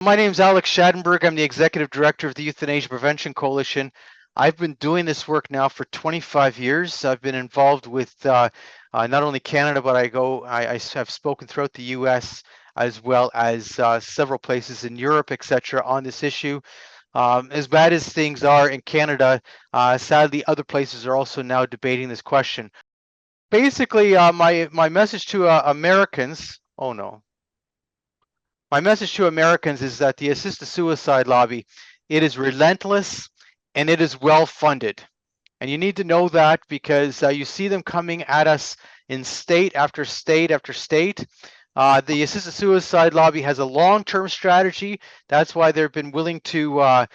My name is Alex Schadenberg. I'm the Executive Director of the Euthanasia Prevention Coalition. I've been doing this work now for 25 years. I've been involved with not only Canada, but I have spoken throughout the US as well as several places in Europe, etc., on this issue. As bad as things are in Canada, sadly, other places are also now debating this question. Basically, my message to Americans, oh no, my message to Americans is that the assisted suicide lobby, it is relentless and it is well funded. And you need to know that because you see them coming at us in state after state after state. The assisted suicide lobby has a long-term strategy. That's why they've been willing to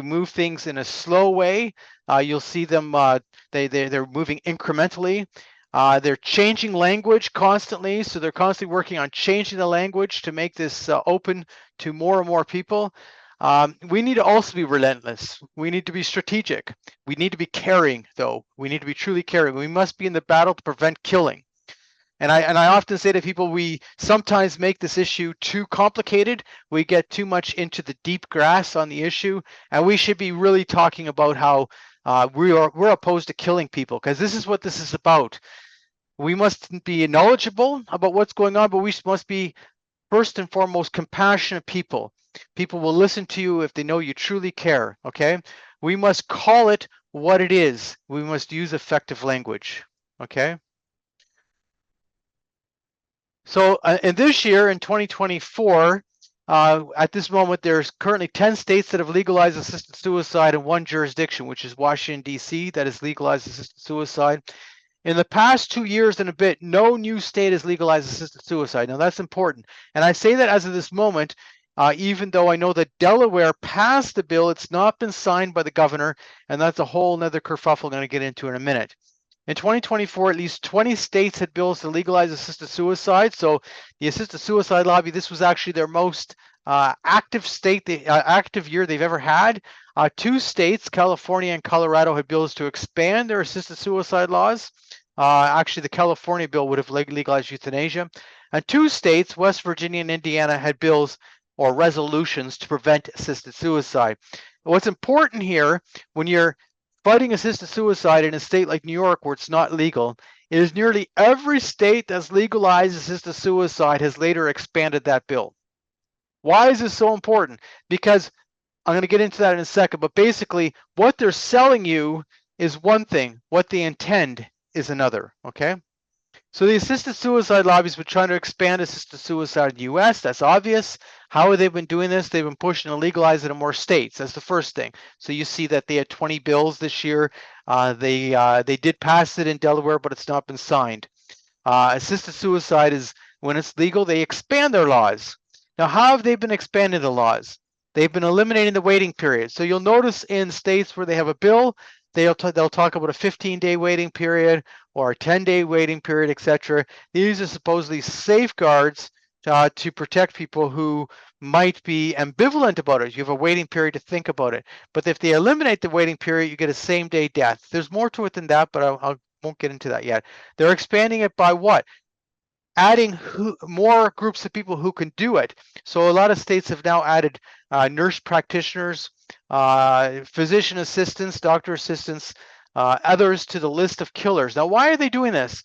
move things in a slow way. You'll see them they're moving incrementally. They're changing language constantly, so they're constantly working on changing the language to make this open to more and more people. We need to also be relentless. We need to be strategic. We need to be caring, though. We need to be truly caring. We must be in the battle to prevent killing. And I often say to people, we sometimes make this issue too complicated. We get too much into the deep grass on the issue, and we should be really talking about how we're opposed to killing people, because this is what this is about. We must be knowledgeable about what's going on, but we must be first and foremost compassionate people. People will listen to you if they know you truly care. Okay, we must call it what it is. We must use effective language. Okay. So in this year, in 2024, at this moment, there's currently 10 states that have legalized assisted suicide in one jurisdiction, which is Washington, D.C., that has legalized assisted suicide. In the past 2 years and a bit, no new state has legalized assisted suicide. Now, that's important. And I say that as of this moment, even though I know that Delaware passed the bill, it's not been signed by the governor, and that's a whole nother kerfuffle I'm going to get into in a minute. In 2024, at least 20 states had bills to legalize assisted suicide. So the assisted suicide lobby, this was actually their most active active year they've ever had. 2 states, California and Colorado, had bills to expand their assisted suicide laws. Actually, the California bill would have legalized euthanasia. And 2 states, West Virginia and Indiana, had bills or resolutions to prevent assisted suicide. What's important here, when you're fighting assisted suicide in a state like New York where it's not legal, it is nearly every state that's legalized assisted suicide has later expanded that bill. Why is this so important? Because I'm going to get into that in a second, but basically what they're selling you is one thing, what they intend is another, okay? So the assisted suicide lobby's been trying to expand assisted suicide in the US. That's obvious. How have they been doing this? They've been pushing to legalize it in more states. That's the first thing. So you see that they had 20 bills this year. They did pass it in Delaware, but it's not been signed. Assisted suicide is, when it's legal, they expand their laws. Now, how have they been expanding the laws? They've been eliminating the waiting period. So you'll notice in states where they have a bill, they'll talk about a 15-day waiting period or a 10-day waiting period, etc. These are supposedly safeguards to protect people who might be ambivalent about it. You have a waiting period to think about it. But if they eliminate the waiting period, you get a same-day death. There's more to it than that, but I won't get into that yet. They're expanding it by what? Adding more groups of people who can do it. So a lot of states have now added nurse practitioners, physician assistants, doctor assistants, others to the list of killers. Now, why are they doing this?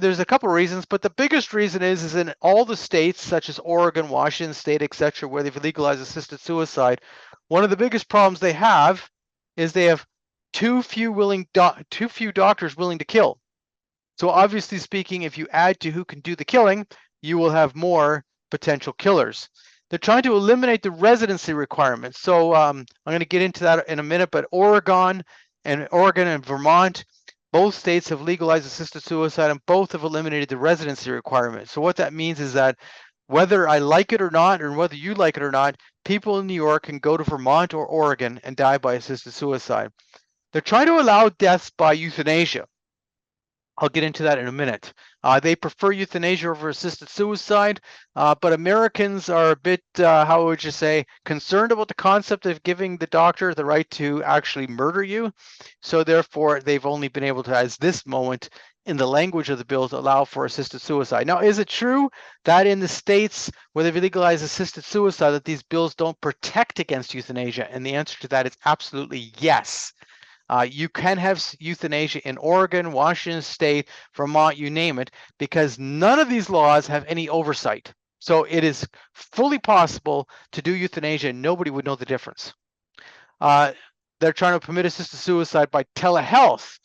There's a couple of reasons, but the biggest reason is in all the states, such as Oregon, Washington State, etc., where they've legalized assisted suicide, one of the biggest problems they have is they have too few doctors willing to kill. So obviously speaking, if you add to who can do the killing, you will have more potential killers. They're trying to eliminate the residency requirements. So I'm going to get into that in a minute, but Oregon and Vermont, both states have legalized assisted suicide and both have eliminated the residency requirement. So what that means is that whether I like it or not, or whether you like it or not, people in New York can go to Vermont or Oregon and die by assisted suicide. They're trying to allow deaths by euthanasia. I'll get into that in a minute. They prefer euthanasia over assisted suicide, but Americans are a bit, how would you say, concerned about the concept of giving the doctor the right to actually murder you. So therefore, they've only been able to, as this moment, in the language of the bills allow for assisted suicide. Now, is it true that in the states where they've legalized assisted suicide that these bills don't protect against euthanasia? And the answer to that is absolutely yes. You can have euthanasia in Oregon, Washington State, Vermont, you name it, because none of these laws have any oversight. So it is fully possible to do euthanasia and nobody would know the difference. They're trying to permit assisted suicide by telehealth.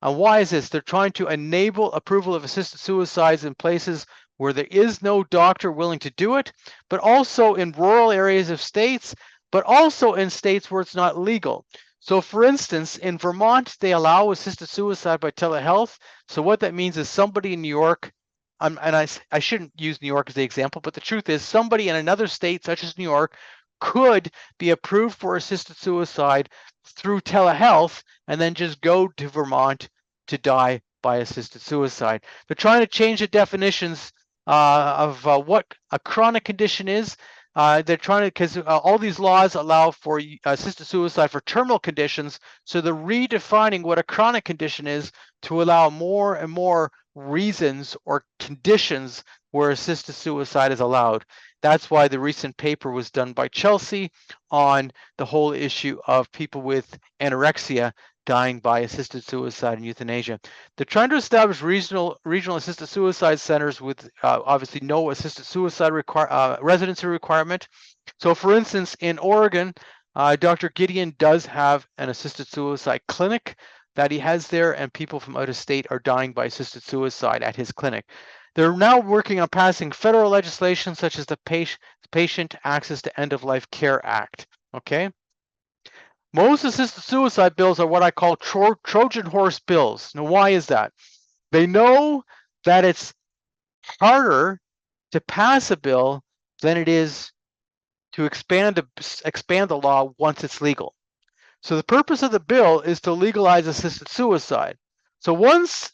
Why is this? They're trying to enable approval of assisted suicides in places where there is no doctor willing to do it, but also in rural areas of states, but also in states where it's not legal. So for instance, in Vermont, they allow assisted suicide by telehealth. So what that means is somebody in New York, and I shouldn't use New York as the example, but the truth is somebody in another state such as New York could be approved for assisted suicide through telehealth and then just go to Vermont to die by assisted suicide. They're trying to change the definitions of what a chronic condition is. They're trying to, because all these laws allow for assisted suicide for terminal conditions, so they're redefining what a chronic condition is to allow more and more reasons or conditions where assisted suicide is allowed. That's why the recent paper was done by Chelsea on the whole issue of people with anorexia dying by assisted suicide and euthanasia. They're trying to establish regional assisted suicide centers with obviously no assisted suicide residency requirement. So for instance, in Oregon, Dr. Gideon does have an assisted suicide clinic that he has there, and people from out of state are dying by assisted suicide at his clinic. They're now working on passing federal legislation such as the Patient Access to End-of-Life Care Act, okay? Most assisted suicide bills are what I call Trojan horse bills. Now, why is that? They know that it's harder to pass a bill than it is to expand the law once it's legal. So the purpose of the bill is to legalize assisted suicide. So once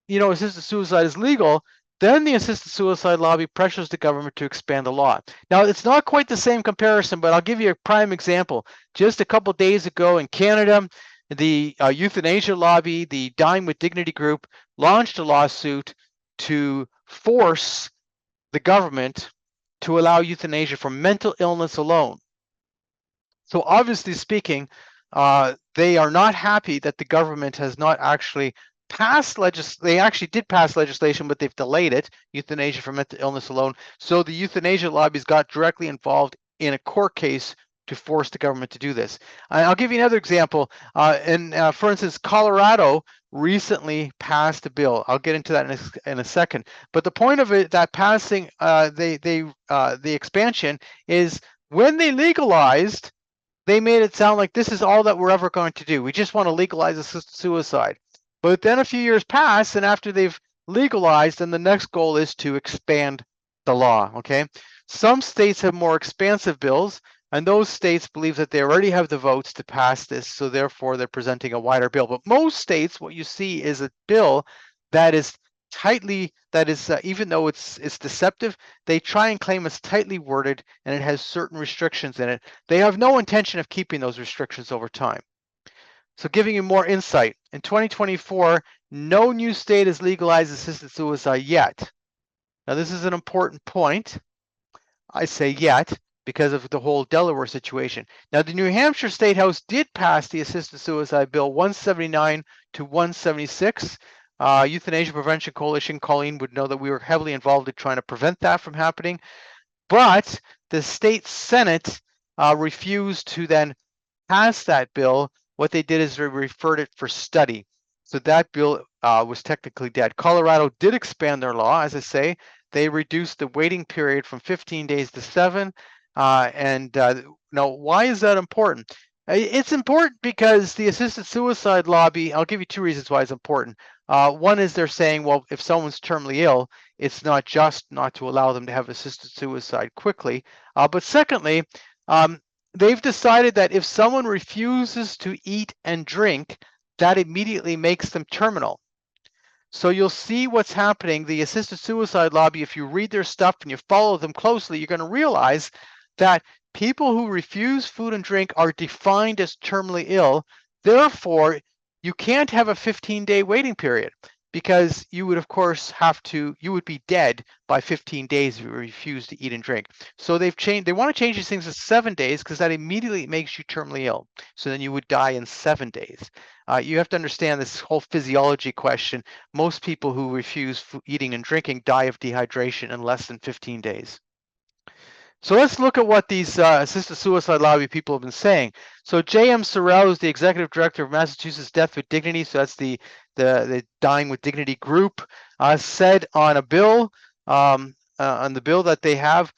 assisted suicide is legal, then the assisted suicide lobby pressures the government to expand the law. Now, it's not quite the same comparison, but I'll give you a prime example. Just a couple days ago in Canada, the Euthanasia lobby, the Dying with Dignity group, launched a lawsuit to force the government to allow euthanasia for mental illness alone. So obviously speaking, they are not happy that the government has not actually they actually did pass legislation, but they've delayed it, euthanasia for mental illness alone. So the euthanasia lobbies got directly involved in a court case to force the government to do this. I'll give you another example. For instance, Colorado recently passed a bill. I'll get into that in a second. But the point of it, that passing the expansion, is when they legalized, they made it sound like this is all that we're ever going to do. We just want to legalize assisted suicide. But then a few years pass, and after they've legalized, then the next goal is to expand the law, okay? Some states have more expansive bills, and those states believe that they already have the votes to pass this, so therefore they're presenting a wider bill. But most states, what you see is a bill that is even though it's deceptive, they try and claim it's tightly worded and it has certain restrictions in it. They have no intention of keeping those restrictions over time. So giving you more insight, in 2024, no new state has legalized assisted suicide yet. Now this is an important point. I say yet because of the whole Delaware situation. Now the New Hampshire State House did pass the Assisted Suicide Bill 179 to 176. Euthanasia Prevention Coalition, Colleen would know that we were heavily involved in trying to prevent that from happening. But the state Senate refused to then pass that bill. What they did is they referred it for study. So that bill was technically dead. Colorado did expand their law, as I say. They reduced the waiting period from 15 days to 7. Now, why is that important? It's important because the assisted suicide lobby, I'll give you two reasons why it's important. One is they're saying, well, if someone's terminally ill, it's not just not to allow them to have assisted suicide quickly. But secondly, they've decided that if someone refuses to eat and drink, that immediately makes them terminal. So you'll see what's happening. The assisted suicide lobby, if you read their stuff and you follow them closely, you're going to realize that people who refuse food and drink are defined as terminally ill. Therefore, you can't have a 15-day waiting period. because you would, of course, you would be dead by 15 days if you refuse to eat and drink. So they want to change these things to 7 days because that immediately makes you terminally ill. So then you would die in 7 days. You have to understand this whole physiology question. Most people who refuse eating and drinking die of dehydration in less than 15 days. So let's look at what these assisted suicide lobby people have been saying. So J.M. Sorrell is the executive director of Massachusetts Death with Dignity. So that's the Dying with Dignity group. Said on a bill, on the bill that they have,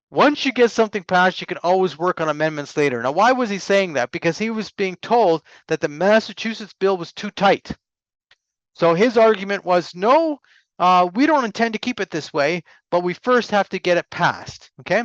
once you get something passed, you can always work on amendments later. Now, why was he saying that? Because he was being told that the Massachusetts bill was too tight. So his argument was, no, we don't intend to keep it this way, but we first have to get it passed, okay?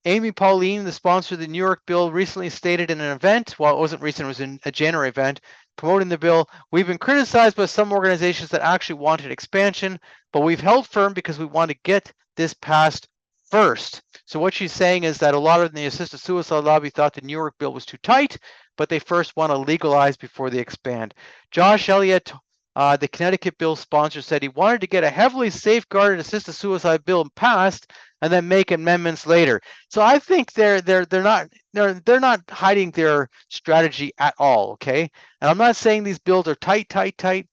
Amy Pauline, the sponsor of the New York bill, recently stated in an event, well, it wasn't recent, it was in a January event, promoting the bill, we've been criticized by some organizations that actually wanted expansion, but we've held firm because we want to get this passed first. So what she's saying is that a lot of the assisted suicide lobby thought the New York bill was too tight, but they first want to legalize before they expand. Josh Elliott, the Connecticut bill sponsor, said he wanted to get a heavily safeguarded assisted suicide bill passed and then make amendments later. So I think they're not hiding their strategy at all, okay? And I'm not saying these bills are tight,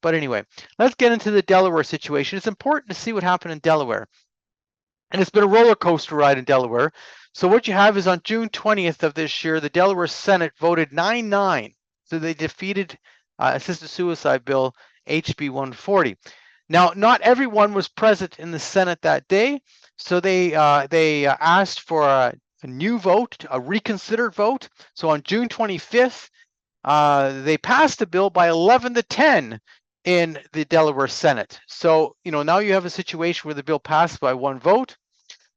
but anyway, let's get into the Delaware situation. It's important to see what happened in Delaware. And it's been a roller coaster ride in Delaware. So what you have is on June 20th of this year, the Delaware Senate voted 9-9. So they defeated assisted suicide bill HB 140. Now, not everyone was present in the Senate that day, so they asked for a new vote, a reconsidered vote. So on June 25th, they passed the bill by 11-10 in the Delaware Senate. So, now you have a situation where the bill passed by one vote.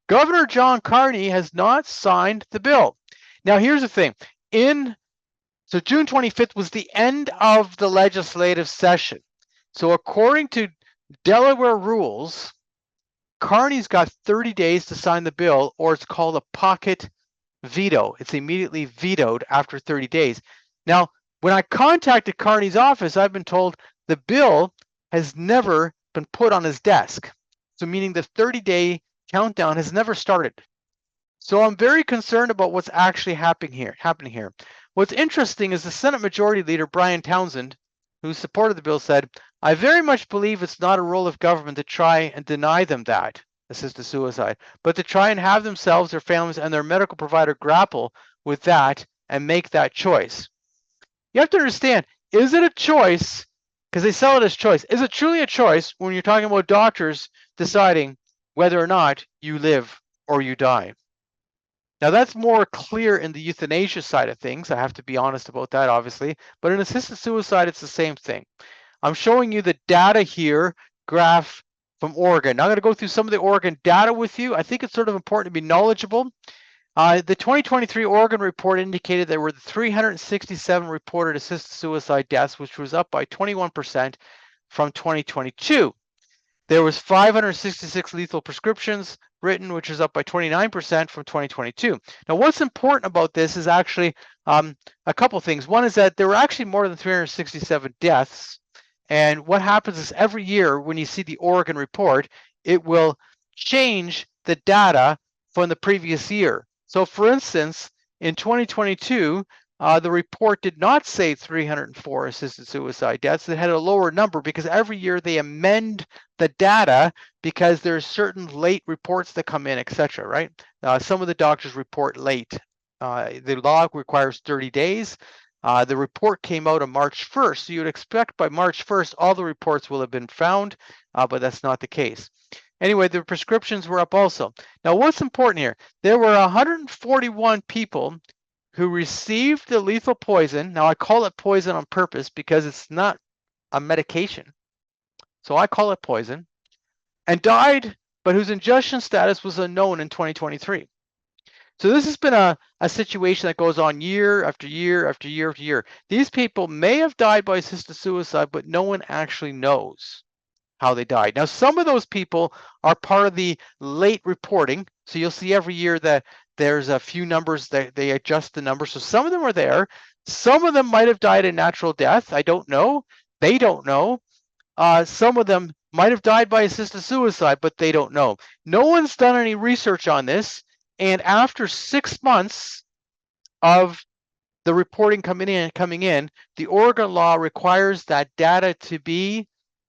Governor John Carney has not signed the bill. Now, here's the thing. So June 25th was the end of the legislative session. So according to Delaware rules, Carney's got 30 days to sign the bill, or it's called a pocket veto. It's immediately vetoed after 30 days. Now, when I contacted Carney's office, I've been told the bill has never been put on his desk. So meaning the 30-day countdown has never started. So I'm very concerned about what's actually happening here. What's interesting is the Senate Majority Leader, Brian Townsend, who supported the bill, said, I very much believe it's not a role of government to try and deny them that, assisted suicide, but to try and have themselves, their families, and their medical provider grapple with that and make that choice. You have to understand, is it a choice? Because they sell it as choice. Is it truly a choice when you're talking about doctors deciding whether or not you live or you die? Now, that's more clear in the euthanasia side of things. I have to be honest about that, obviously. But in assisted suicide, it's the same thing. I'm showing you the data here, graph from Oregon. Now, I'm going to go through some of the Oregon data with you. I think it's sort of important to be knowledgeable. The 2023 Oregon report indicated there were 367 reported assisted suicide deaths, which was up by 21% from 2022. There was 566 lethal prescriptions written, which is up by 29% from 2022. Now, what's important about this is actually a couple things. One is that there were actually more than 367 deaths. And what happens is every year when you see the Oregon report, it will change the data from the previous year. So for instance, in 2022, the report did not say 304 assisted suicide deaths. It had a lower number because every year they amend the data because there's certain late reports that come in, etc. Right? Some of the doctors report late. The law requires 30 days. The report came out on March 1st, so you'd expect by March 1st all the reports will have been found, but that's not the case. Anyway, the prescriptions were up also. Now, what's important here? There were 141 people who received the lethal poison. Now, I call it poison on purpose because it's not a medication. So I call it poison, and died, but whose ingestion status was unknown in 2023. So this has been a situation that goes on year after year after year after year. These people may have died by assisted suicide, but no one actually knows how they died. Now, some of those people are part of the late reporting. So you'll see every year that there's a few numbers that they adjust the numbers. So some of them are there. Some of them might have died a natural death. I don't know. They don't know. some of them might have died by assisted suicide, but they don't know. No one's done any research on this. And after 6 months of the reporting coming in, the Oregon law requires that data to be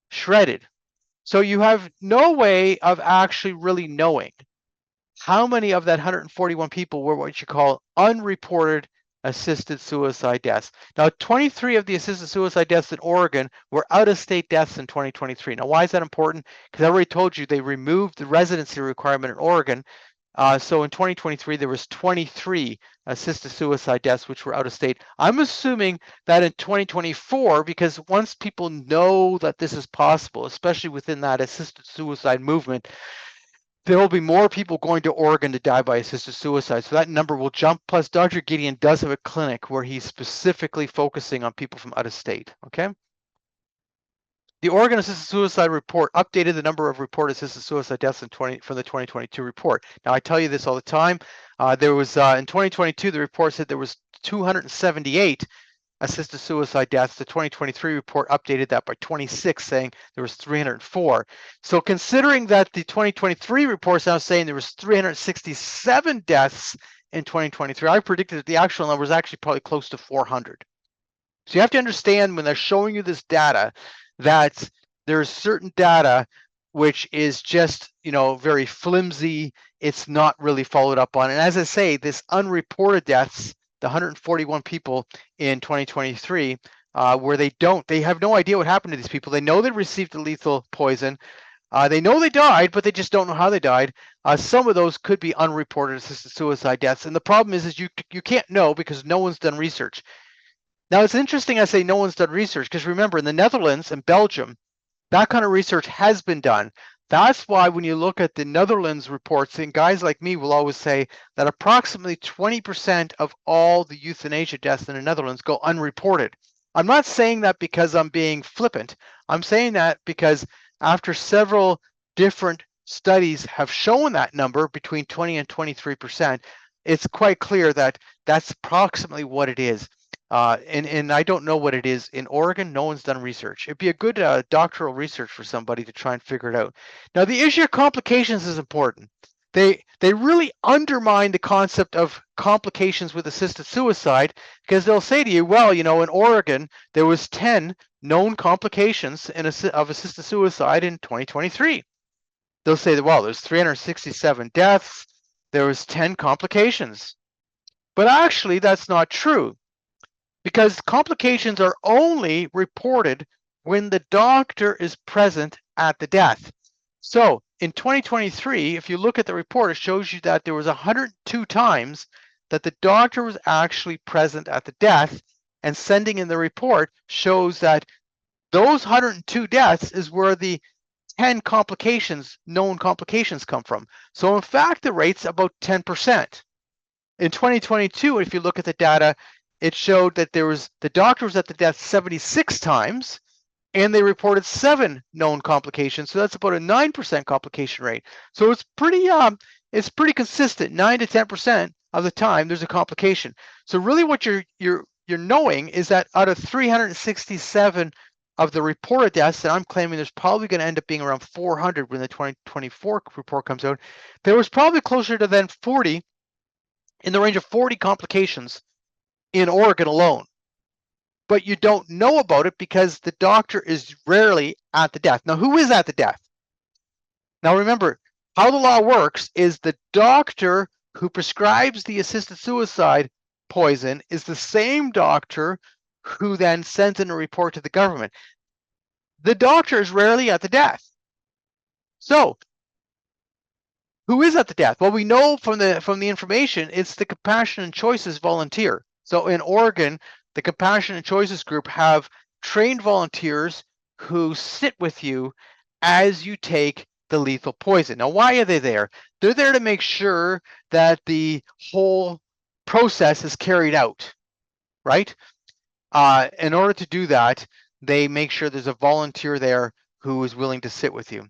shredded. So you have no way of actually really knowing how many of that 141 people were what you call unreported assisted suicide deaths. Now, 23 of the assisted suicide deaths in Oregon were out-of-state deaths in 2023. Now, why is that important? Because I already told you they removed the residency requirement in Oregon. So in 2023, there was 23 assisted suicide deaths, which were out of state. I'm assuming that in 2024, because once people know that this is possible, especially within that assisted suicide movement, there will be more people going to Oregon to die by assisted suicide. So that number will jump. Plus, Dr. Gideon does have a clinic where he's specifically focusing on people from out of state. Okay. The Oregon Assisted Suicide Report updated the number of reported assisted suicide deaths from the 2022 report. Now, I tell you this all the time. There was in 2022, the report said there was 278 assisted suicide deaths. The 2023 report updated that by 26, saying there was 304. So considering that the 2023 report is now saying there was 367 deaths in 2023, I predicted that the actual number is actually probably close to 400. So you have to understand when they're showing you this data that there's certain data which is just, very flimsy. It's not really followed up on. And as I say, this unreported deaths, the 141 people in 2023, where they have no idea what happened to these people. They know they received the lethal poison. They know they died, but they just don't know how they died. Some of those could be unreported assisted suicide deaths. And the problem is you can't know because no one's done research. Now, it's interesting I say no one's done research because remember, in the Netherlands and Belgium, that kind of research has been done. That's why when you look at the Netherlands reports, and guys like me will always say that approximately 20% of all the euthanasia deaths in the Netherlands go unreported. I'm not saying that because I'm being flippant. I'm saying that because after several different studies have shown that number between 20 and 23%, it's quite clear that that's approximately what it is. And I don't know what it is in Oregon. No one's done research. It'd be a good doctoral research for somebody to try and figure it out. Now, the issue of complications is important. They really undermine the concept of complications with assisted suicide because they'll say to you, well, in Oregon, there was 10 known complications of assisted suicide in 2023. They'll say that, well, there's 367 deaths. There was 10 complications. But actually, that's not true. Because complications are only reported when the doctor is present at the death. So in 2023, if you look at the report, it shows you that there was 102 times that the doctor was actually present at the death, and sending in the report shows that those 102 deaths is where the 10 complications, known complications, come from. So in fact, the rate's about 10%. In 2022, if you look at the data, it showed that the doctor was at the death 76 times, and they reported 7 known complications. So that's about a 9% complication rate. So it's pretty consistent. 9 to 10% of the time there's a complication. So really, what you're knowing is that out of 367 of the reported deaths, and I'm claiming there's probably going to end up being around 400 when the 2024 report comes out, there was probably closer to then 40, in the range of 40 complications in Oregon alone. But you don't know about it because the doctor is rarely at the death. Now, who is at the death? Now, remember, how the law works is the doctor who prescribes the assisted suicide poison is the same doctor who then sends in a report to the government. The doctor is rarely at the death. So, who is at the death? Well, we know from the information, it's the Compassion and Choices volunteer. So in Oregon, the Compassion and Choices group have trained volunteers who sit with you as you take the lethal poison. Now, why are they there? They're there to make sure that the whole process is carried out, right? In order to do that, they make sure there's a volunteer there who is willing to sit with you.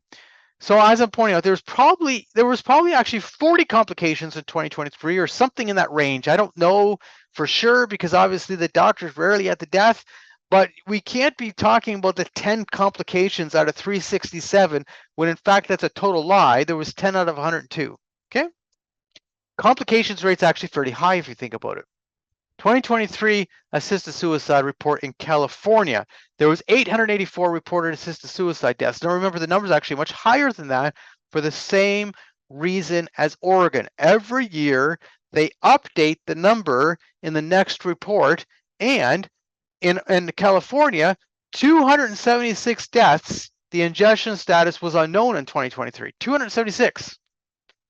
So as I'm pointing out, there was probably actually 40 complications in 2023 or something in that range. I don't know for sure because obviously the doctor's rarely at the death, But we can't be talking about the 10 complications out of 367 when in fact that's a total lie. There was 10 out of 102. Okay? Complications rate's actually fairly high if you think about it. 2023 assisted suicide report in California. There was 884 reported assisted suicide deaths. Now remember, the number is actually much higher than that for the same reason as Oregon. Every year they update the number in the next report, and in California, 276 deaths, the ingestion status was unknown in 2023. 276.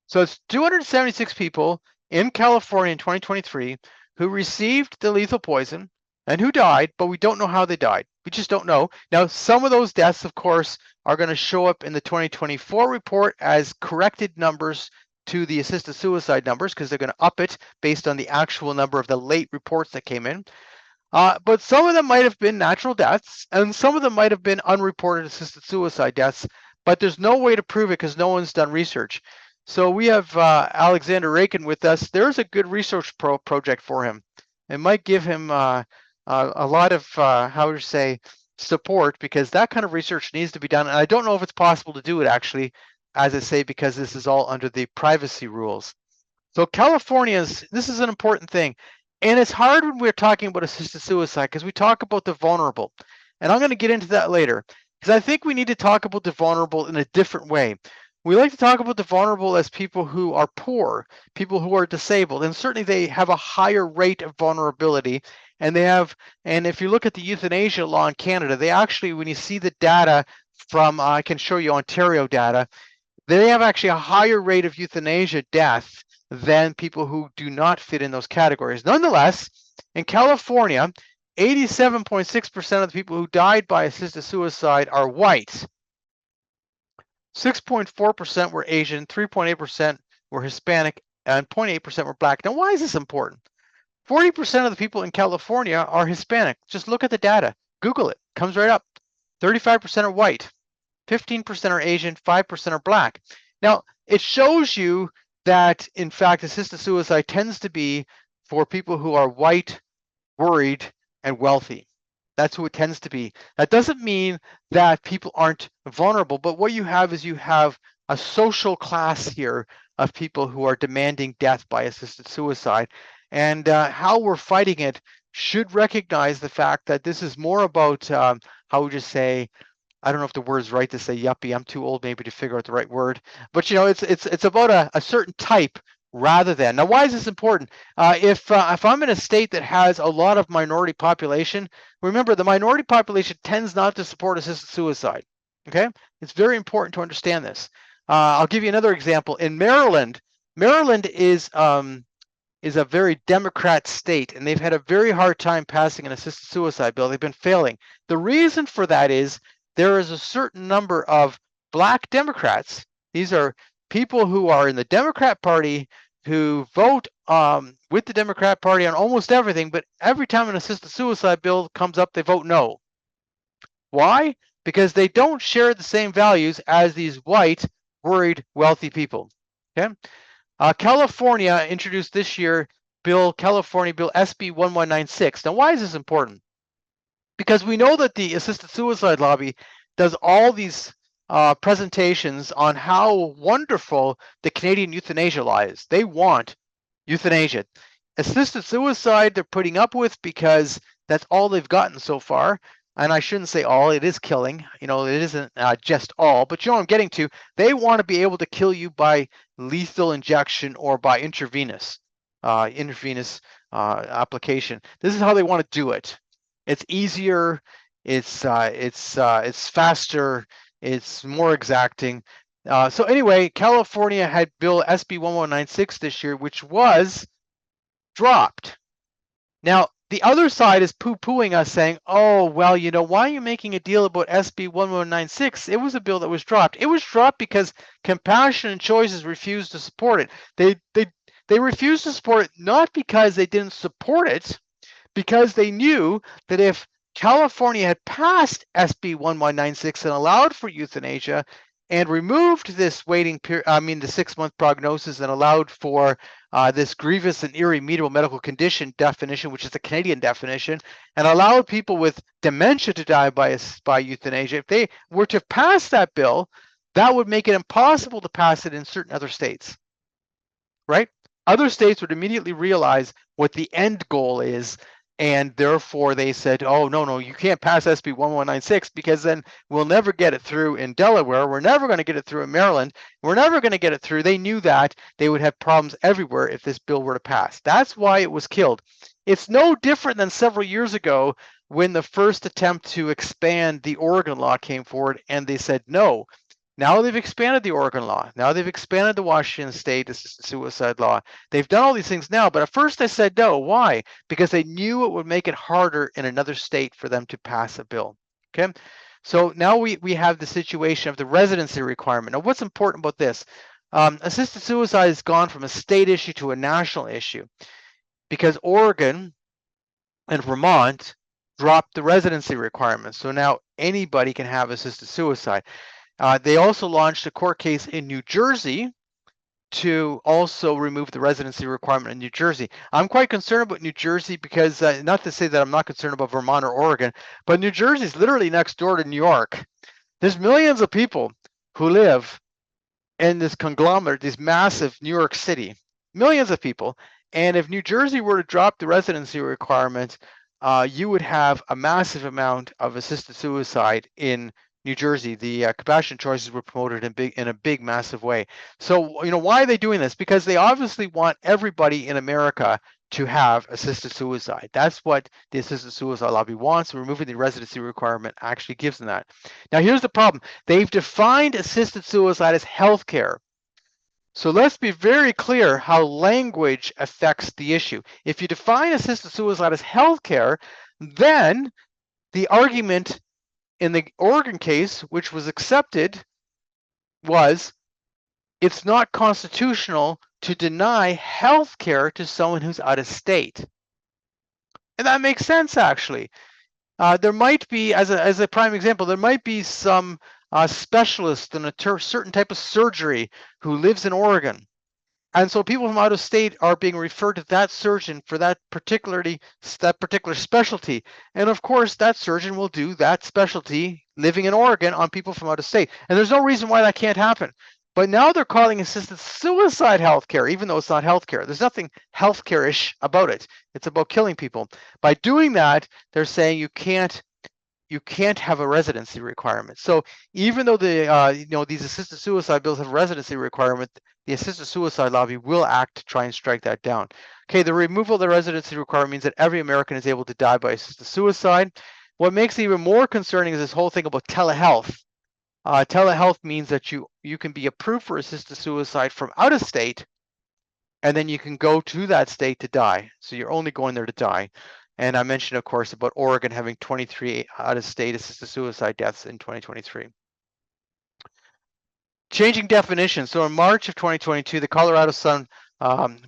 So it's 276 people in California in 2023 who received the lethal poison and who died, but we don't know how they died. We just don't know. Now, some of those deaths, of course, are going to show up in the 2024 report as corrected numbers to the assisted suicide numbers because they're going to up it based on the actual number of the late reports that came in. But some of them might have been natural deaths, and some of them might have been unreported assisted suicide deaths, but there's no way to prove it because no one's done research. So we have Alexander Rakin with us. There's a good research project for him. It might give him a lot of, how to say, support, because that kind of research needs to be done. And I don't know if it's possible to do it, actually, as I say, because this is all under the privacy rules. So California's, this is an important thing. And it's hard when we're talking about assisted suicide because we talk about the vulnerable. And I'm going to get into that later because I think we need to talk about the vulnerable in a different way. We like to talk about the vulnerable as people who are poor, people who are disabled, and certainly they have a higher rate of vulnerability. And they have, and if you look at the euthanasia law in Canada, they actually, when you see the data from, I can show you Ontario data, they have actually a higher rate of euthanasia death than people who do not fit in those categories. Nonetheless, in California, 87.6% of the people who died by assisted suicide are white. 6.4% were Asian, 3.8% were Hispanic, and 0.8% were Black. Now, why is this important? 40% of the people in California are Hispanic. Just look at the data. Google it. Comes right up. 35% are white. 15% are Asian. 5% are Black. Now, it shows you that, in fact, assisted suicide tends to be for people who are white, worried, and wealthy. That's who it tends to be. That doesn't mean that people aren't vulnerable, but what you have is you have a social class here of people who are demanding death by assisted suicide. And how we're fighting it should recognize the fact that this is more about, how would you say, I don't know if the word's right to say yuppie. I'm too old maybe to figure out the right word. But you know, it's about a certain type rather than. Now, why is this important? If I'm in a state that has a lot of minority population, remember the minority population tends not to support assisted suicide. Okay, it's very important to understand this. I'll give you another example. In Maryland, Maryland is a very Democrat state, and they've had a very hard time passing an assisted suicide bill. They've been failing. The reason for that is there is a certain number of Black Democrats. These are people who are in the Democrat Party who vote with the Democrat Party on almost everything, but every time an assisted suicide bill comes up, they vote no. Why? Because they don't share the same values as these white, worried, wealthy people. Okay. California introduced this year California Bill SB 1196. Now, why is this important? Because we know that the assisted suicide lobby does all these presentations on how wonderful the Canadian euthanasia law is. They want euthanasia. Assisted suicide they're putting up with because that's all they've gotten so far. And I shouldn't say all, it is killing. You know, it isn't just all, but you know what I'm getting to. They want to be able to kill you by lethal injection or by intravenous application. This is how they want to do it. It's easier, it's faster, it's more exacting. So anyway, California had Bill SB 1196 this year, which was dropped. Now, the other side is poo-pooing us, saying, oh, well, you know, why are you making a deal about SB 1196? It was a bill that was dropped. It was dropped because Compassion and Choices refused to support it. They refused to support it not because they didn't support it, because they knew that if California had passed SB 1196 and allowed for euthanasia and removed this waiting period, the 6-month prognosis, and allowed for this grievous and irremediable medical condition definition, which is the Canadian definition, and allowed people with dementia to die by euthanasia. If they were to pass that bill, that would make it impossible to pass it in certain other states, right? Other states would immediately realize what the end goal is, and therefore they said, oh, no, you can't pass SB 1196 because then we'll never get it through in Delaware. We're never going to get it through in Maryland. We're never going to get it through. They knew that they would have problems everywhere if this bill were to pass. That's why it was killed. It's no different than several years ago when the first attempt to expand the Oregon law came forward and they said no. Now they've expanded the Oregon law. Now they've expanded the Washington state assisted suicide law. They've done all these things now, but at first they said no. Why? Because they knew it would make it harder in another state for them to pass a bill. Okay, so now we have the situation of the residency requirement. Now what's important about this? Assisted suicide has gone from a state issue to a national issue because Oregon and Vermont dropped the residency requirement. So now anybody can have assisted suicide. They also launched a court case in New Jersey to also remove the residency requirement in New Jersey. I'm quite concerned about New Jersey because, not to say that I'm not concerned about Vermont or Oregon, but New Jersey is literally next door to New York. There's millions of people who live in this conglomerate, this massive New York City, millions of people. And if New Jersey were to drop the residency requirement, you would have a massive amount of assisted suicide in New Jersey. The compassionate choices were promoted in a big, massive way. So, why are they doing this? Because they obviously want everybody in America to have assisted suicide. That's what the assisted suicide lobby wants. Removing the residency requirement actually gives them that. Now, here's the problem. They've defined assisted suicide as healthcare. So let's be very clear how language affects the issue. If you define assisted suicide as healthcare, then the argument in the Oregon case, which was accepted, was it's not constitutional to deny health care to someone who's out of state. And that makes sense, actually. There might be, as a prime example, there might be some specialist in a certain type of surgery who lives in Oregon. And so people from out of state are being referred to that surgeon for that particular specialty. And of course, that surgeon will do that specialty living in Oregon on people from out of state. And there's no reason why that can't happen. But now they're calling assisted suicide healthcare, even though it's not healthcare. There's nothing healthcare-ish about it. It's about killing people. By doing that, they're saying you can't have a residency requirement. So even though these assisted suicide bills have a residency requirement, the assisted suicide lobby will act to try and strike that down. Okay, the removal of the residency requirement means that every American is able to die by assisted suicide. What makes it even more concerning is this whole thing about telehealth. Telehealth means that you can be approved for assisted suicide from out of state, and then you can go to that state to die. So you're only going there to die. And I mentioned, of course, about Oregon having 23 out-of-state assisted suicide deaths in 2023. Changing definitions. So in March of 2022, the Colorado Sun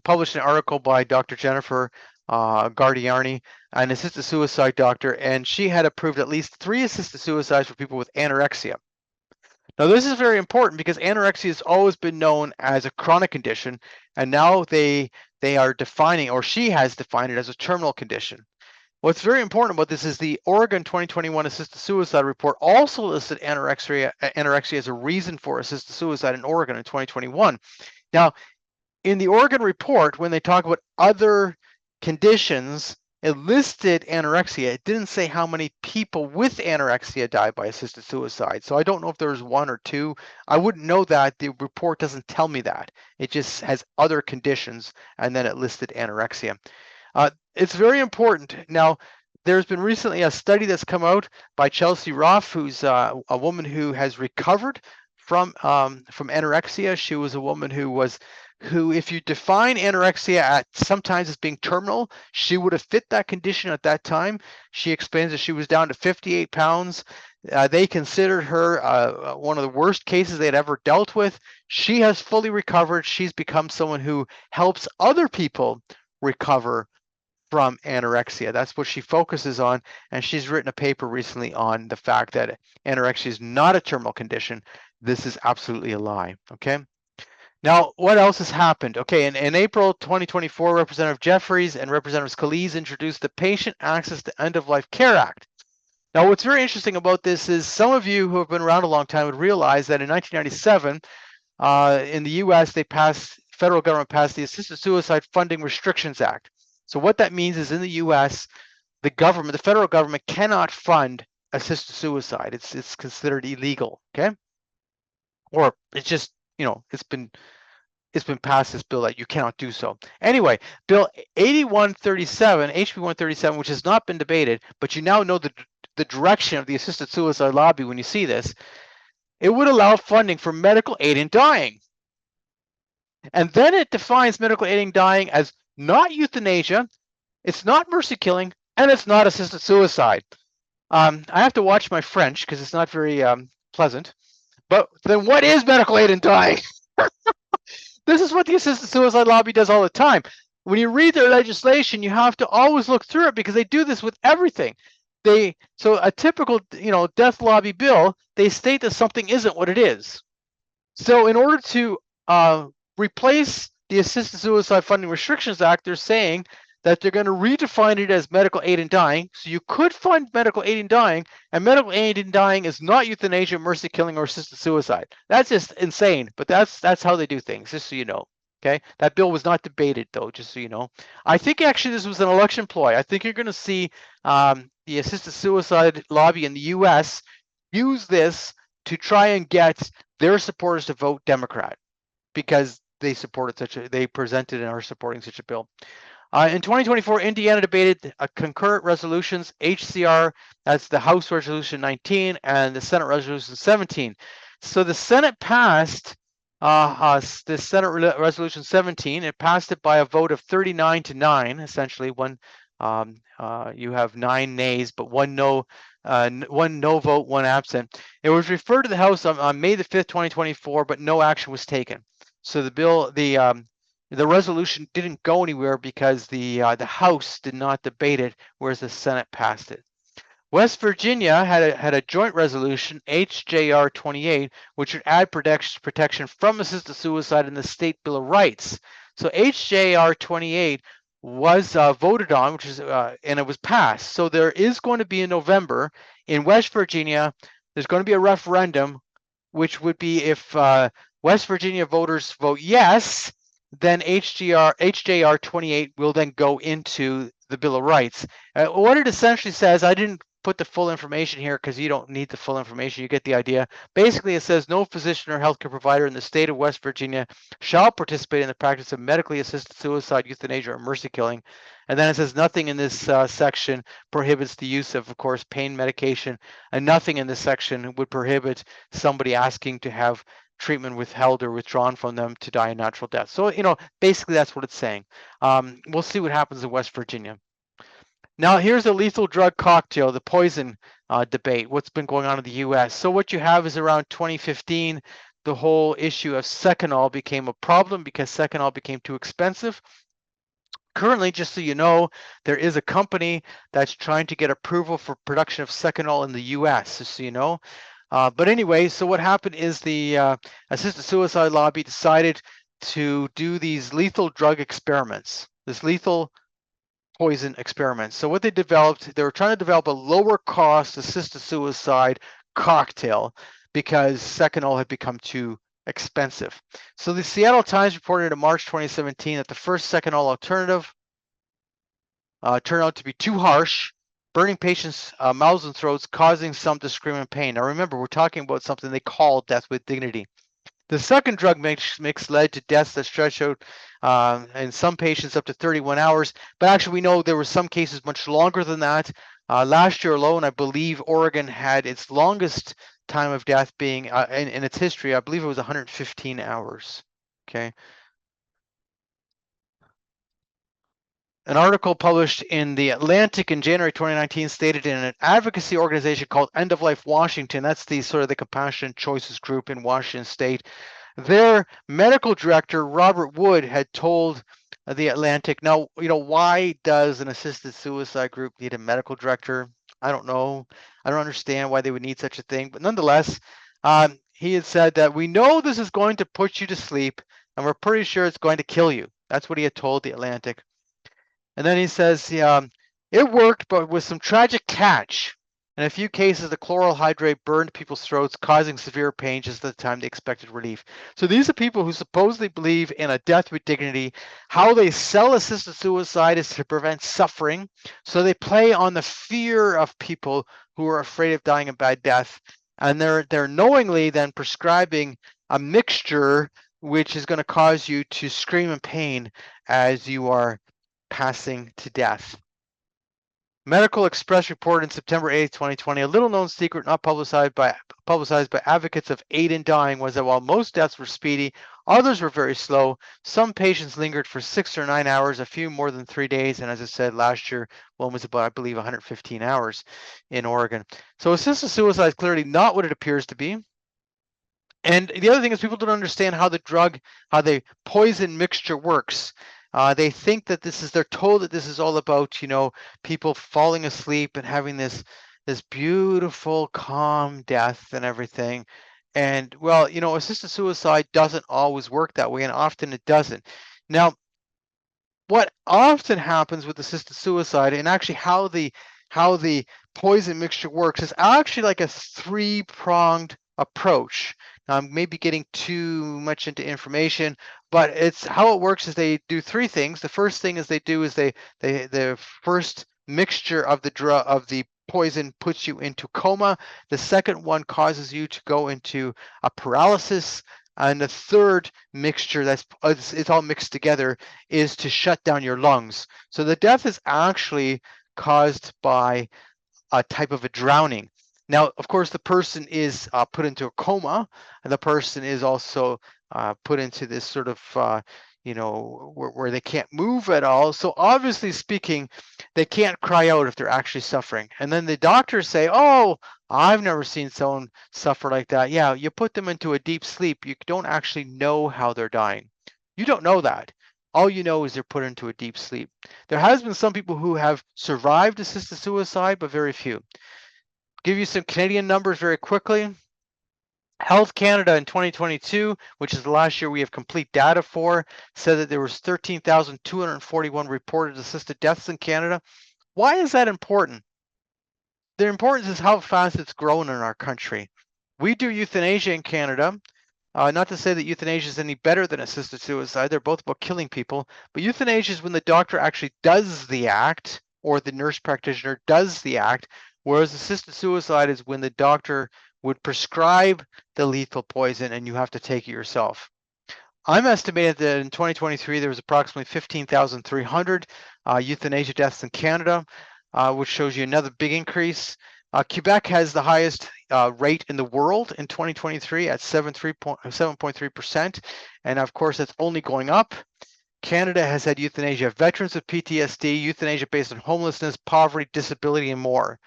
published an article by Dr. Jennifer Gardiani, an assisted suicide doctor, and she had approved at least 3 assisted suicides for people with anorexia. Now, this is very important because anorexia has always been known as a chronic condition, and now they are defining, or she has defined it as a terminal condition. What's very important about this is the Oregon 2021 assisted suicide report also listed anorexia as a reason for assisted suicide in Oregon in 2021. Now, in the Oregon report, when they talk about other conditions, it listed anorexia. It didn't say how many people with anorexia die by assisted suicide. So I don't know if there's 1 or 2. I wouldn't know that. The report doesn't tell me that. It just has other conditions, and then it listed anorexia. It's very important. Now, there's been recently a study that's come out by Chelsea Roff, who's a woman who has recovered from anorexia. She was a woman who, if you define anorexia sometimes as being terminal, she would have fit that condition at that time. She explains that she was down to 58 pounds. They considered her one of the worst cases they had ever dealt with. She has fully recovered. She's become someone who helps other people recover from anorexia. That's what she focuses on, and she's written a paper recently on the fact that anorexia is not a terminal condition. This is absolutely a lie. Okay. Now, what else has happened? Okay, in April 2024, Representative Jeffries and Representative Scalise introduced the Patient Access to End-of-Life Care Act. Now, what's very interesting about this is some of you who have been around a long time would realize that in 1997, in the U.S., federal government passed the Assisted Suicide Funding Restrictions Act. So what that means is in the U.S., the federal government cannot fund assisted suicide. It's considered illegal. Okay, or it's just it's been passed, this bill, that you cannot do so. Anyway, Bill 8137, HB 137, which has not been debated, but you now know the direction of the assisted suicide lobby when you see this. It would allow funding for medical aid in dying. And then it defines medical aid in dying as not euthanasia, it's not mercy killing, and it's not assisted suicide. I have to watch my French because it's not very pleasant. But then what is medical aid in dying? This is what the assisted suicide lobby does all the time. When you read their legislation, you have to always look through it because they do this with everything. So a typical, death lobby bill, they state that something isn't what it is. So in order to replace the Assisted Suicide Funding Restrictions Act, they're saying that they're going to redefine it as medical aid in dying. So you could fund medical aid in dying, and medical aid in dying is not euthanasia, mercy killing, or assisted suicide. That's just insane, but that's how they do things, just so you know. Okay, that bill was not debated, though, just so you know. I think actually this was an election ploy. I think you're going to see the assisted suicide lobby in the U.S. use this to try and get their supporters to vote Democrat because they presented and are supporting such a bill. In 2024, Indiana debated concurrent resolutions, HCR, that's the House Resolution 19 and the Senate Resolution 17. So the Senate passed the Senate Resolution 17. It passed it by a vote of 39-9, essentially. You have 9 nays, but one no vote, 1 absent. It was referred to the House on May the 5th, 2024, but no action was taken. So the bill, the resolution didn't go anywhere because the House did not debate it, whereas the Senate passed it. West Virginia had a joint resolution, HJR 28, which would add protection from assisted suicide in the state Bill of Rights. So HJR 28 was voted on, and it was passed. So there is going to be in November in West Virginia, there's going to be a referendum, which would be if West Virginia voters vote yes, then HJR 28 will then go into the Bill of Rights. What it essentially says, I didn't put the full information here because you don't need the full information. You get the idea. Basically, it says no physician or healthcare provider in the state of West Virginia shall participate in the practice of medically assisted suicide, euthanasia, or mercy killing. And then it says nothing in this section prohibits the use of course, pain medication, and nothing in this section would prohibit somebody asking to have treatment withheld or withdrawn from them to die a natural death. So, basically that's what it's saying. We'll see what happens in West Virginia. Now, here's a lethal drug cocktail, the poison debate, what's been going on in the U.S. So what you have is around 2015, the whole issue of Seconal became a problem because Seconal became too expensive. Currently, just so you know, there is a company that's trying to get approval for production of Seconal in the U.S., just so you know. But anyway, so what happened is the assisted suicide lobby decided to do these lethal drug experiments, this lethal poison experiments. So what they were trying to develop a lower cost assisted suicide cocktail because Seconal had become too expensive. So the Seattle Times reported in March 2017 that the first Seconal alternative turned out to be too harsh, burning patients' mouths and throats, causing some to scream in pain. Now remember, we're talking about something they call death with dignity. The second drug mix led to deaths that stretched out in some patients up to 31 hours. But actually, we know there were some cases much longer than that. Last year alone, I believe Oregon had its longest time of death being in its history. I believe it was 115 hours. Okay. An article published in The Atlantic in January 2019 stated in an advocacy organization called End of Life Washington, that's the sort of the Compassionate Choices group in Washington State, their medical director, Robert Wood, had told The Atlantic, now, why does an assisted suicide group need a medical director? I don't know. I don't understand why they would need such a thing. But nonetheless, he had said that we know this is going to put you to sleep. and we're pretty sure it's going to kill you. That's what he had told the Atlantic. And then he says, it worked, but with some tragic catch. In a few cases, the chloral hydrate burned people's throats, causing severe pain just at the time they expected relief. So these are people who supposedly believe in a death with dignity. How they sell assisted suicide is to prevent suffering. So they play on the fear of people who are afraid of dying a bad death. And they're knowingly then prescribing a mixture which is going to cause you to scream in pain as you are passing to death. Medical Express reported in September 8, 2020, a little-known secret not publicized by advocates of aid in dying was that while most deaths were speedy, others were very slow. Some patients lingered for 6 or 9 hours, a few more than 3 days, and as I said last year, one was about, I believe, 115 hours in Oregon. So assisted suicide is clearly not what it appears to be. And the other thing is people don't understand how the poison mixture works. They think that they're told that this is all about, people falling asleep and having this beautiful, calm death and everything. And well, assisted suicide doesn't always work that way, and often it doesn't. Now, what often happens with assisted suicide, and actually how the poison mixture works, is actually like a three-pronged approach. Now, I'm maybe getting too much into information, but it's how it works is they do three things. The first thing is the first mixture of the poison puts you into coma. The second one causes you to go into a paralysis. And the third mixture, it's all mixed together, is to shut down your lungs. So the death is actually caused by a type of a drowning. Now, of course, the person is put into a coma, and the person is also put into this sort of, where they can't move at all. So obviously speaking, they can't cry out if they're actually suffering. And then the doctors say, oh, I've never seen someone suffer like that. Yeah, you put them into a deep sleep. You don't actually know how they're dying. You don't know that. All you know is they're put into a deep sleep. There has been some people who have survived assisted suicide, but very few. Give you some Canadian numbers very quickly. Health Canada in 2022, which is the last year we have complete data for, said that there was 13,241 reported assisted deaths in Canada. Why is that important? The importance is how fast it's grown in our country. We do euthanasia in Canada. Not to say that euthanasia is any better than assisted suicide. They're both about killing people. But euthanasia is when the doctor actually does the act, or the nurse practitioner does the act, whereas assisted suicide is when the doctor would prescribe the lethal poison and you have to take it yourself. I'm estimated that in 2023 there was approximately 15,300 euthanasia deaths in Canada, which shows you another big increase. Quebec has the highest rate in the world in 2023 at 7.3%, and of course that's only going up. Canada has had euthanasia of veterans with PTSD, euthanasia based on homelessness, poverty, disability, and more.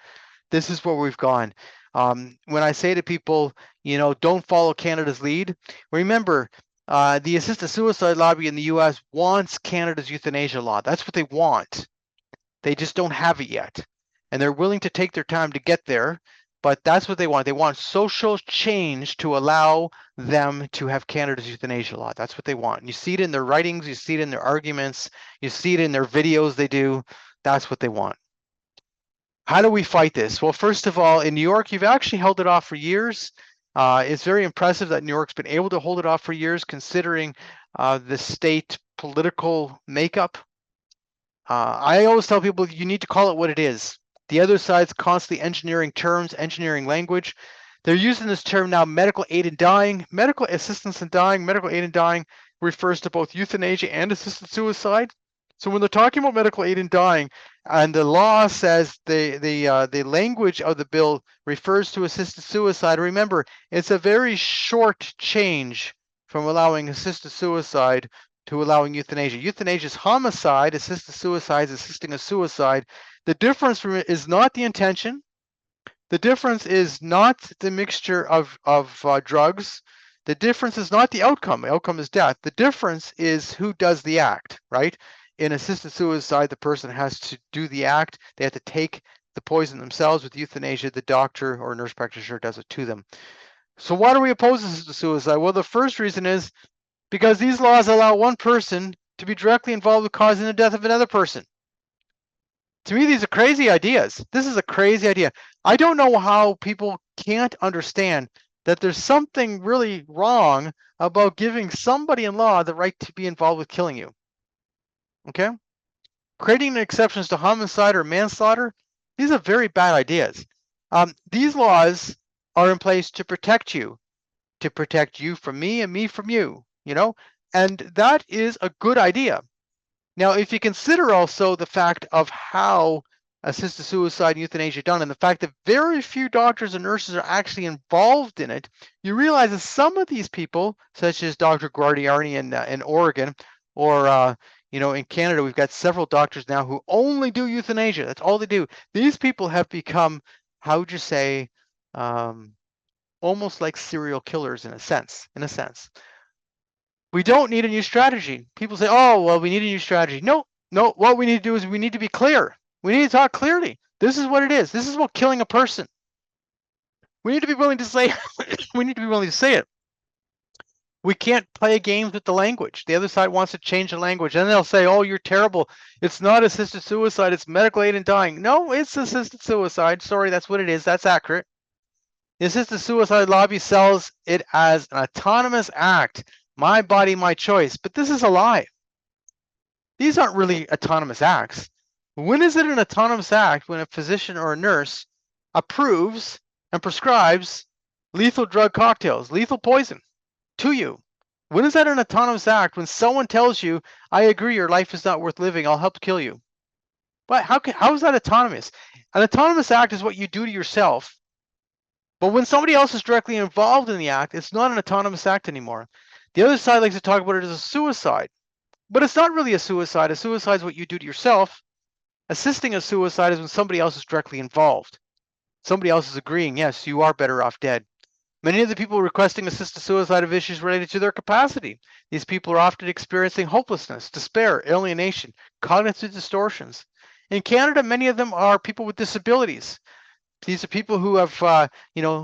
This is where we've gone. When I say to people, don't follow Canada's lead, remember, the assisted suicide lobby in the US wants Canada's euthanasia law. That's what they want. They just don't have it yet. And they're willing to take their time to get there, but that's what they want. They want social change to allow them to have Canada's euthanasia law. That's what they want. You see it in their writings, you see it in their arguments, you see it in their videos they do. That's what they want. How do we fight this? Well, first of all, in New York, you've actually held it off for years. It's very impressive that New York's been able to hold it off for years, considering the state political makeup. I always tell people you need to call it what it is. The other side's constantly engineering terms, engineering language. They're using this term now, medical aid in dying. Medical assistance in dying, medical aid in dying refers to both euthanasia and assisted suicide. So when they're talking about medical aid in dying, and the law says the language of the bill refers to assisted suicide, remember, it's a very short change from allowing assisted suicide to allowing euthanasia. Euthanasia is homicide, assisted suicide is assisting a suicide. The difference is not the intention. The difference is not the mixture of drugs. The difference is not the outcome. The outcome is death. The difference is who does the act, right? In assisted suicide, the person has to do the act. They have to take the poison themselves. With euthanasia, the doctor or nurse practitioner does it to them. So why do we oppose assisted suicide? Well, the first reason is because these laws allow one person to be directly involved with causing the death of another person. To me, these are crazy ideas. This is a crazy idea. I don't know how people can't understand that there's something really wrong about giving somebody in law the right to be involved with killing you. Okay? Creating exceptions to homicide or manslaughter, these are very bad ideas. These laws are in place to protect you from me and me from you, and that is a good idea. Now, if you consider also the fact of how assisted suicide and euthanasia are done, and the fact that very few doctors and nurses are actually involved in it, you realize that some of these people, such as Dr. Guardiani in Oregon, or in Canada, we've got several doctors now who only do euthanasia. That's all they do. These people have become, how would you say, almost like serial killers in a sense. We don't need a new strategy. People say, oh, well, we need a new strategy. No, what we need to do is we need to be clear. We need to talk clearly. This is what it is. This is about killing a person. We need to be willing to say it. We can't play games with the language. The other side wants to change the language. And they'll say, oh, you're terrible. It's not assisted suicide. It's medical aid in dying. No, it's assisted suicide. Sorry, that's what it is. That's accurate. The assisted suicide lobby sells it as an autonomous act. My body, my choice. But this is a lie. These aren't really autonomous acts. When is it an autonomous act? When a physician or a nurse approves and prescribes lethal drug cocktails, lethal poison to you. When is that an autonomous act? When someone tells you, I agree, your life is not worth living, I'll help kill you. But how is that autonomous? An autonomous act is what you do to yourself. But when somebody else is directly involved in the act, it's not an autonomous act anymore. The other side likes to talk about it as a suicide. But it's not really a suicide. A suicide is what you do to yourself. Assisting a suicide is when somebody else is directly involved. Somebody else is agreeing, yes, you are better off dead. Many of the people requesting assisted suicide have issues related to their capacity. These people are often experiencing hopelessness, despair, alienation, cognitive distortions. In Canada, many of them are people with disabilities. These are people who have,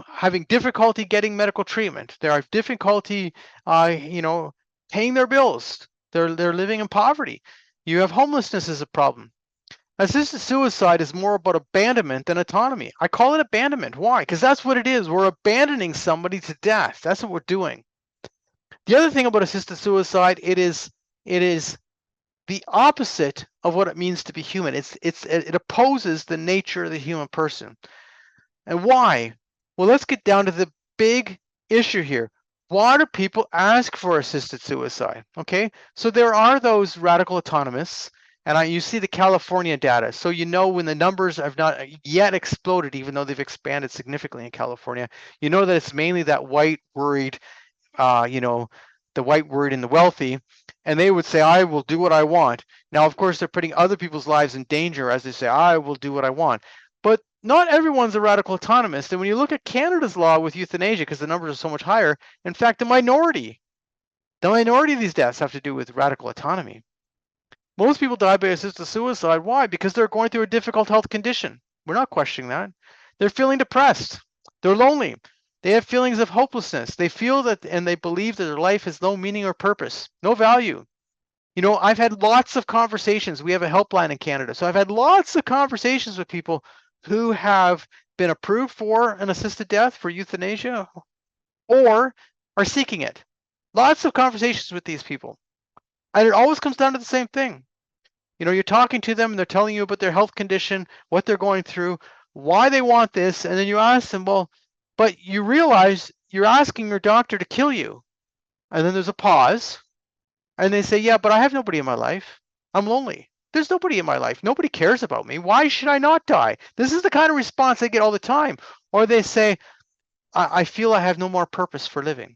having difficulty getting medical treatment. They have difficulty, paying their bills. They're living in poverty. You have homelessness as a problem. Assisted suicide is more about abandonment than autonomy. I call it abandonment. Why? Because that's what it is. We're abandoning somebody to death. That's what we're doing. The other thing about assisted suicide, it is the opposite of what it means to be human. It opposes the nature of the human person. And why? Well, let's get down to the big issue here. Why do people ask for assisted suicide? Okay, so there are those radical autonomists, and you see the California data. So when the numbers have not yet exploded, even though they've expanded significantly in California, you know that it's mainly that white worried, the white worried and the wealthy, and they would say, I will do what I want. Now, of course, they're putting other people's lives in danger as they say, I will do what I want. But not everyone's a radical autonomist. And when you look at Canada's law with euthanasia, because the numbers are so much higher, in fact, the minority of these deaths have to do with radical autonomy. Most people die by assisted suicide. Why? Because they're going through a difficult health condition. We're not questioning that. They're feeling depressed. They're lonely. They have feelings of hopelessness. They feel that, and they believe that their life has no meaning or purpose, no value. I've had lots of conversations. We have a helpline in Canada. So I've had lots of conversations with people who have been approved for an assisted death, for euthanasia, or are seeking it. Lots of conversations with these people. And it always comes down to the same thing. You're talking to them and they're telling you about their health condition, what they're going through, why they want this. And then you ask them, well, but you realize you're asking your doctor to kill you. And then there's a pause. And they say, yeah, but I have nobody in my life. I'm lonely. There's nobody in my life. Nobody cares about me. Why should I not die? This is the kind of response I get all the time. Or they say, I feel I have no more purpose for living.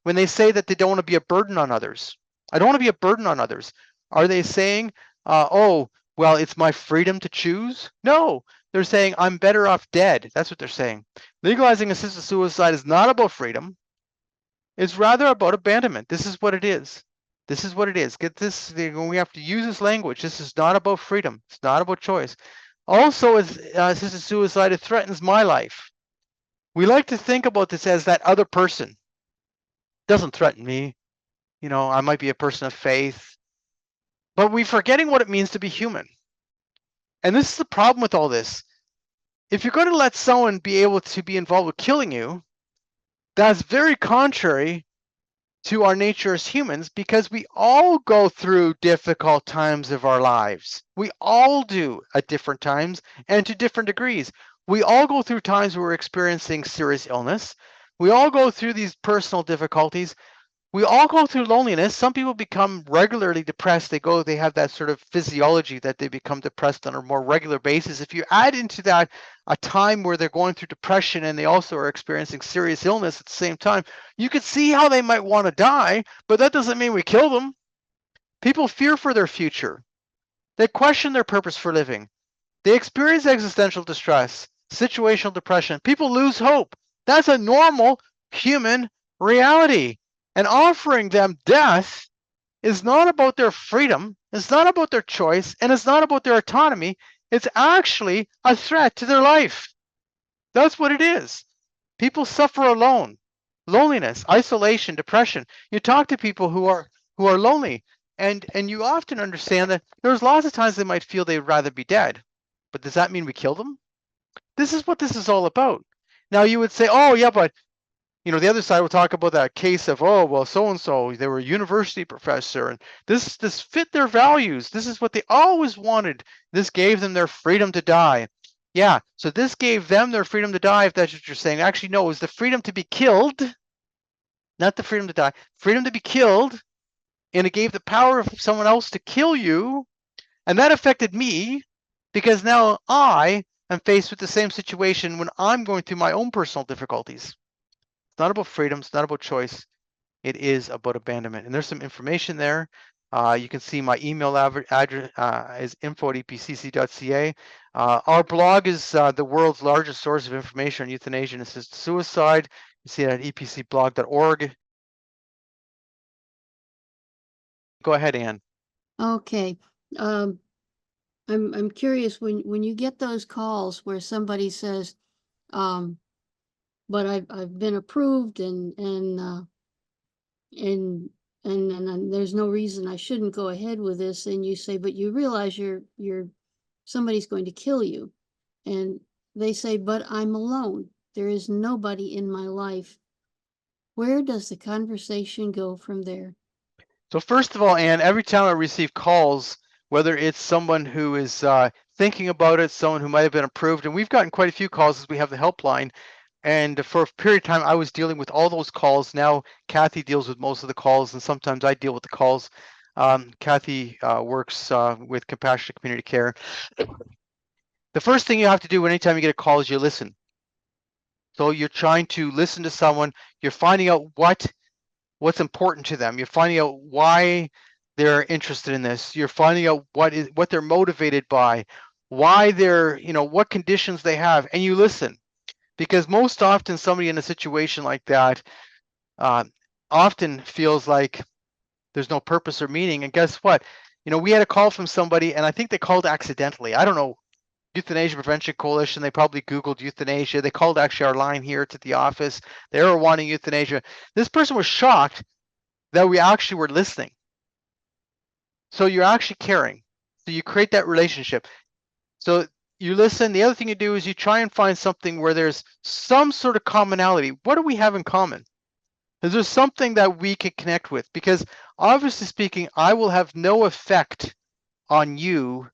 When they say that they don't want to be a burden on others. I don't want to be a burden on others. Are they saying, oh, well, it's my freedom to choose? No, they're saying I'm better off dead. That's what they're saying. Legalizing assisted suicide is not about freedom. It's rather about abandonment. This is what it is. This is what it is. Get this, when we have to use this language, this is not about freedom. It's not about choice. Also, assisted suicide, it threatens my life. We like to think about this as that other person doesn't threaten me. I might be a person of faith, but we're forgetting what it means to be human. And this is the problem with all this. If you're going to let someone be able to be involved with killing you, that's very contrary to our nature as humans, because we all go through difficult times of our lives. We all do at different times and to different degrees. We all go through times where we're experiencing serious illness. We all go through these personal difficulties. We all go through loneliness. Some people become regularly depressed. They have that sort of physiology that they become depressed on a more regular basis. If you add into that a time where they're going through depression and they also are experiencing serious illness at the same time, you could see how they might want to die, but that doesn't mean we kill them. People fear for their future. They question their purpose for living. They experience existential distress, situational depression. People lose hope. That's a normal human reality. And offering them death is not about their freedom, it's not about their choice, and it's not about their autonomy. It's actually a threat to their life. That's what it is. People suffer alone, loneliness, isolation, depression. You talk to people who are lonely, and you often understand that there's lots of times they might feel they'd rather be dead. But does that mean we kill them? This is what this is all about. Now you would say, oh yeah, but the other side will talk about that case of, oh, well, so-and-so, they were a university professor, and this fit their values. This is what they always wanted. This gave them their freedom to die. Yeah, so this gave them their freedom to die, if that's what you're saying. Actually, no, it was the freedom to be killed, not the freedom to die. Freedom to be killed, and it gave the power of someone else to kill you, and that affected me, because now I am faced with the same situation when I'm going through my own personal difficulties. It's not about freedom. It's not about choice. It is about abandonment. And there's some information there. You can see my email address is info@epcc.ca. Our blog is the world's largest source of information on euthanasia and assisted suicide. You see it at epcblog.org. Go ahead, Anne. Okay. I'm curious, when you get those calls where somebody says, but I've been approved and there's no reason I shouldn't go ahead with this, and you say, but you realize somebody's going to kill you, and they say, but I'm alone. There is nobody in my life. Where does the conversation go from there? So first of all, Anne, every time I receive calls, whether it's someone who is thinking about it, someone who might have been approved, and we've gotten quite a few calls as we have the helpline. And for a period of time, I was dealing with all those calls. Now, Kathy deals with most of the calls, and sometimes I deal with the calls. Kathy works with Compassionate Community Care. The first thing you have to do anytime you get a call is you listen. So you're trying to listen to someone. You're finding out what's important to them. You're finding out why they're interested in this. You're finding out what they're motivated by, why they're, what conditions they have, and you listen. Because most often somebody in a situation like that often feels like there's no purpose or meaning. And guess what? We had a call from somebody, and I think they called accidentally. I don't know. Euthanasia Prevention Coalition, they probably Googled euthanasia. They called actually our line here to the office. They were wanting euthanasia. This person was shocked that we actually were listening. So you're actually caring. So you create that relationship. So you listen. The other thing you do is you try and find something where there's some sort of commonality. What do we have in common? Is there something that we can connect with? Because obviously speaking, I will have no effect on you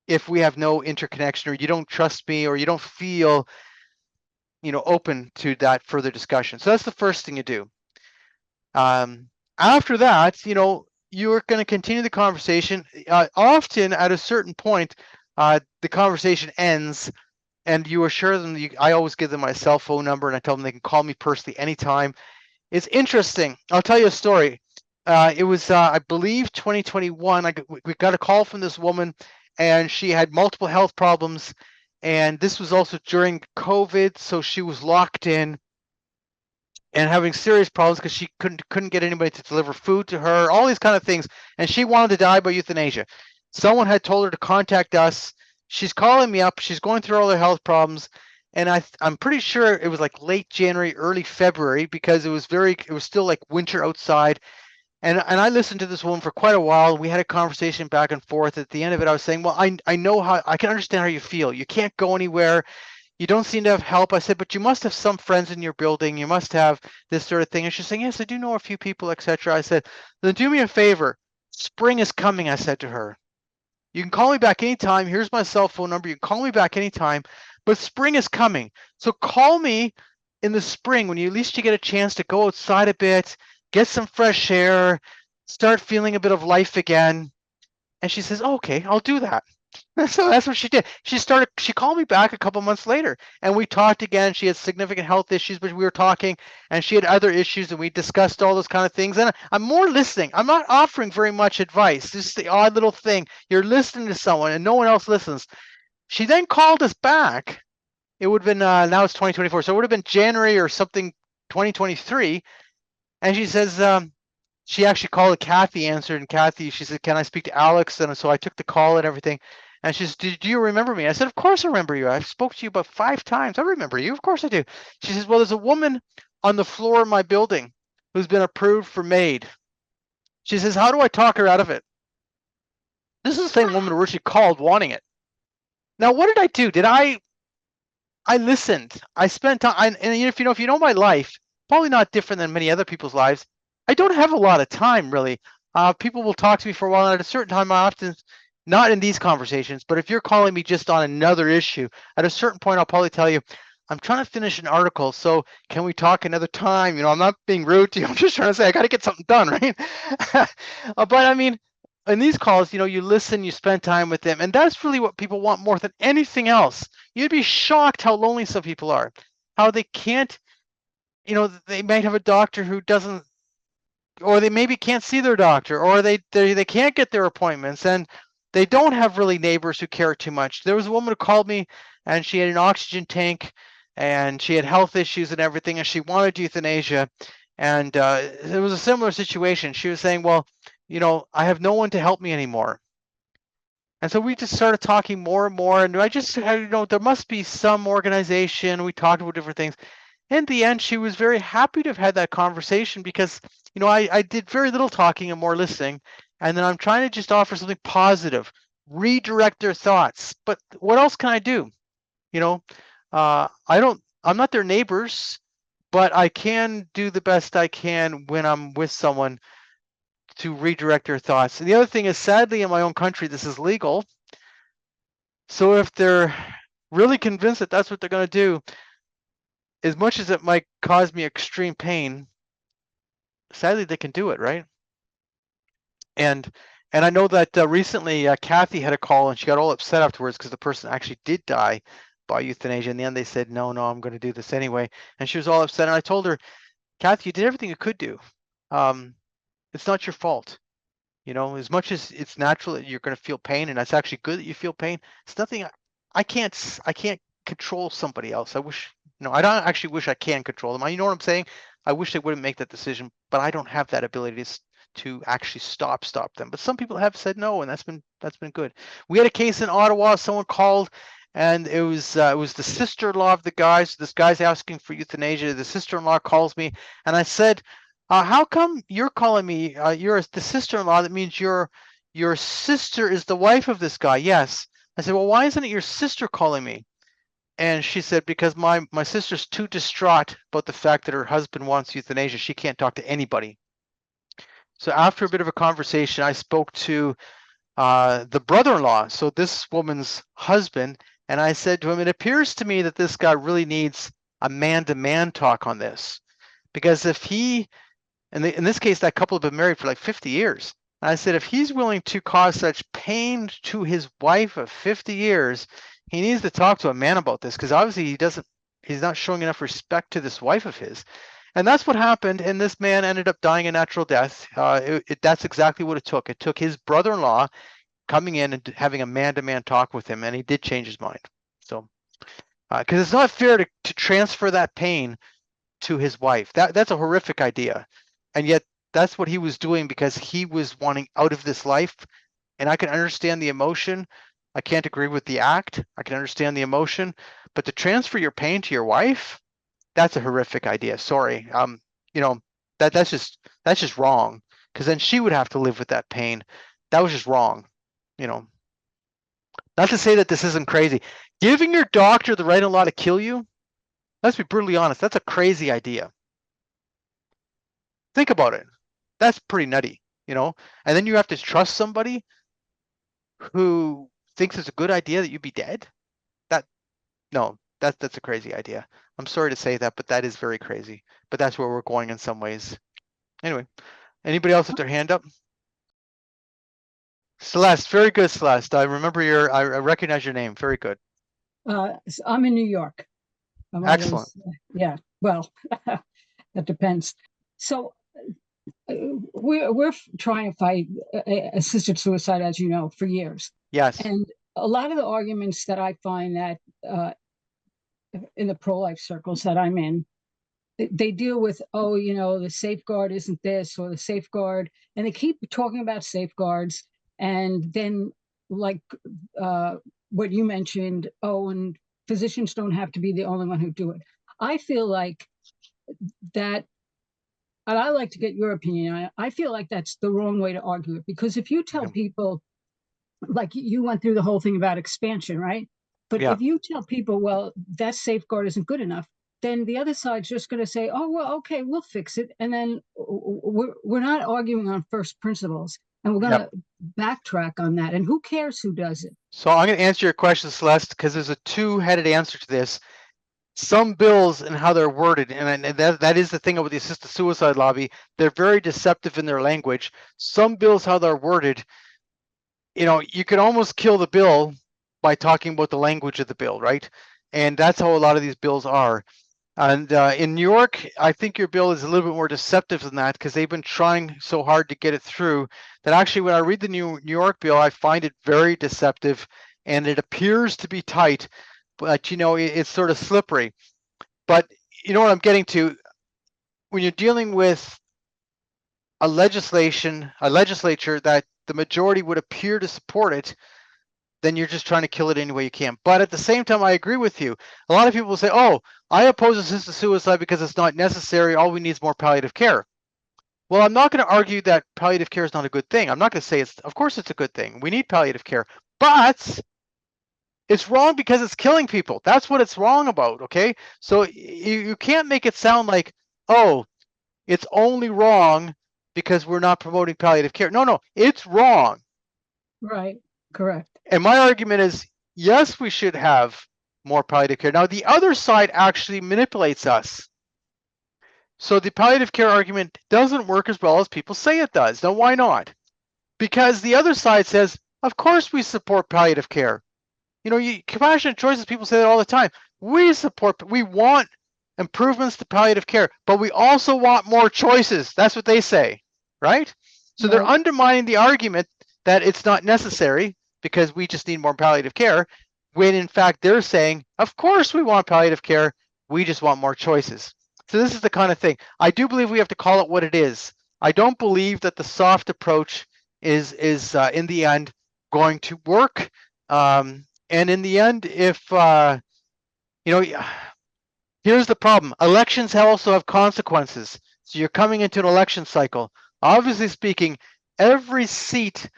if we have no interconnection, or you don't trust me, or you don't feel, open to that further discussion. So that's the first thing you do. After that, you're going to continue the conversation. Often at a certain point, the conversation ends, and you assure them, I always give them my cell phone number, and I tell them they can call me personally anytime. It's interesting. I'll tell you a story. It was, I believe, 2021. We got a call from this woman, and she had multiple health problems. And this was also during COVID, so she was locked in and having serious problems because she couldn't get anybody to deliver food to her, all these kind of things. And she wanted to die by euthanasia. Someone had told her to contact us. She's calling me up. She's going through all her health problems. And I'm pretty sure it was like late January, early February, because it was still like winter outside. And I listened to this woman for quite a while. We had a conversation back and forth. At the end of it, I was saying, well, I know how, I can understand how you feel. You can't go anywhere. You don't seem to have help. I said, but you must have some friends in your building. You must have this sort of thing. And she's saying, yes, I do know a few people, etc. I said, then do me a favor. Spring is coming, I said to her. You can call me back anytime. Here's my cell phone number. You can call me back anytime. But spring is coming. So call me in the spring when at least you get a chance to go outside a bit, get some fresh air, start feeling a bit of life again. And she says, oh, okay, I'll do that. So that's what she did. She called me back a couple months later and we talked again. She had significant health issues, but we were talking and she had other issues and we discussed all those kind of things. And I'm more listening. I'm not offering very much advice. This is the odd little thing. You're listening to someone and no one else listens. She then called us back. It would have been, now it's 2024. So it would have been January or something, 2023. And she says, she actually called Kathy, answered, and Kathy, she said, can I speak to Alex? And so I took the call and everything. And she says, do you remember me? I said, of course I remember you. I've spoke to you about 5 times. I remember you. Of course I do. She says, well, there's a woman on the floor of my building who's been approved for maid. She says, how do I talk her out of it? This is the same woman who originally called wanting it. Now, what did I do? I listened. I spent time, and if you know my life, probably not different than many other people's lives. I don't have a lot of time, really. People will talk to me for a while, and at a certain time, I often, not in these conversations, but if you're calling me just on another issue, at a certain point, I'll probably tell you, I'm trying to finish an article, so can we talk another time? You know, I'm not being rude to you. I'm just trying to say I got to get something done, right? But I mean, in these calls, you listen, you spend time with them, and that's really what people want more than anything else. You'd be shocked how lonely some people are, how they can't, they might have a doctor who doesn't, or they maybe can't see their doctor, or they can't get their appointments, and they don't have really neighbors who care too much. There was a woman who called me, and she had an oxygen tank, and she had health issues and everything, and she wanted euthanasia, and it was a similar situation. She was saying, well, I have no one to help me anymore. And so we just started talking more and more, and I just had, there must be some organization. We talked about different things. In the end, she was very happy to have had that conversation because, I did very little talking and more listening. And then I'm trying to just offer something positive, redirect their thoughts. But what else can I do? I'm not their neighbors, but I can do the best I can when I'm with someone to redirect their thoughts. And the other thing is, sadly, in my own country, this is legal. So if they're really convinced that that's what they're going to do, as much as it might cause me extreme pain, sadly, they can do it, right? And I know that recently Kathy had a call and she got all upset afterwards because the person actually did die by euthanasia. In the end, they said, no, I'm going to do this anyway. And she was all upset. And I told her, Kathy, you did everything you could do. It's not your fault. As much as it's natural that you're going to feel pain, and it's actually good that you feel pain, it's nothing. I can't control somebody else. I wish, I don't actually wish I can control them. You know what I'm saying? I wish they wouldn't make that decision, but I don't have that ability to actually stop them. But some people have said no, and that's been good. We had a case in Ottawa. Someone called, and it was the sister-in-law of the guy. So this guy's asking for euthanasia. The sister-in-law calls me, and I said, how come you're calling me? You're the sister-in-law. That means your sister is the wife of this guy. Yes. I said, well, why isn't it your sister calling me? And she said, because my sister's too distraught about the fact that her husband wants euthanasia. She can't talk to anybody. So after a bit of a conversation, I spoke to the brother-in-law, so this woman's husband, and I said to him, it appears to me that this guy really needs a man-to-man talk on this. Because if he, in this case, that couple have been married for like 50 years. And I said, if he's willing to cause such pain to his wife of 50 years, he needs to talk to a man about this, because obviously he's not showing enough respect to this wife of his. And that's what happened, and this man ended up dying a natural death. That's exactly what it took. It took his brother-in-law coming in and having a man-to-man talk with him, and he did change his mind. So, because it's not fair to transfer that pain to his wife. That's a horrific idea, and yet that's what he was doing because he was wanting out of this life, and I can understand the emotion, I can't agree with the act. I can understand the emotion, but to transfer your pain to your wife, that's a horrific idea. Sorry. You know, that's just wrong, because then she would have to live with that pain. That was just wrong. You know, not to say that this isn't crazy. Giving your doctor the right and law to kill you, let's be brutally honest, that's a crazy idea. Think about it. That's pretty nutty, you know? And then you have to trust somebody who thinks it's a good idea that you be dead? That's a crazy idea. I'm sorry to say that, but that is very crazy. But that's where we're going in some ways. Anyway, anybody else with their hand up? Celeste, very good, Celeste. I recognize your name. Very good. I'm in New York. Excellent. Yeah, well, that depends. So we're trying to fight assisted suicide, as you know, for years. Yes. And a lot of the arguments that I find that in the pro-life circles that I'm in, they deal with, oh, you know, the safeguard isn't this or the safeguard, and they keep talking about safeguards. And then, like what you mentioned, oh, and physicians don't have to be the only one who do it. I feel like that, and I like to get your opinion. I feel like that's the wrong way to argue it, because if you tell people, like you went through the whole thing about expansion, right? But if you tell people, well, that safeguard isn't good enough, then the other side's just going to say, oh, well, okay, we'll fix it. And then we're not arguing on first principles, and we're going to backtrack on that. And who cares who does it? So I'm going to answer your question, Celeste, because there's a two-headed answer to this. Some bills and how they're worded, and that is the thing about the assisted suicide lobby, they're very deceptive in their language. Some bills, how they're worded, you know, you could almost kill the bill by talking about the language of the bill, right? And that's how a lot of these bills are. And in New York, I think your bill is a little bit more deceptive than that, because they've been trying so hard to get it through that actually when I read the New York bill, I find it very deceptive, and it appears to be tight, but you know, it's sort of slippery. But you know what I'm getting to, when you're dealing with a legislature that the majority would appear to support it, then you're just trying to kill it any way you can. But at the same time, I agree with you. A lot of people will say, oh, I oppose assisted suicide because it's not necessary. All we need is more palliative care. Well, I'm not going to argue that palliative care is not a good thing. I'm not going to say of course it's a good thing. We need palliative care, but it's wrong because it's killing people. That's what it's wrong about, okay? So you can't make it sound like, oh, it's only wrong because we're not promoting palliative care. No, it's wrong. Right, correct. And my argument is, yes, we should have more palliative care. Now, the other side actually manipulates us. So the palliative care argument doesn't work as well as people say it does. Now, why not? Because the other side says, of course we support palliative care. You know, compassionate choices, people say that all the time. We want improvements to palliative care, but we also want more choices. That's what they say, right? So they're undermining the argument that it's not necessary because we just need more palliative care, when in fact they're saying, of course we want palliative care, we just want more choices. So this is the kind of thing. I do believe we have to call it what it is. I don't believe that the soft approach is in the end going to work. And in the end, if, you know, here's the problem. Elections also have consequences. So you're coming into an election cycle. Obviously speaking, every seat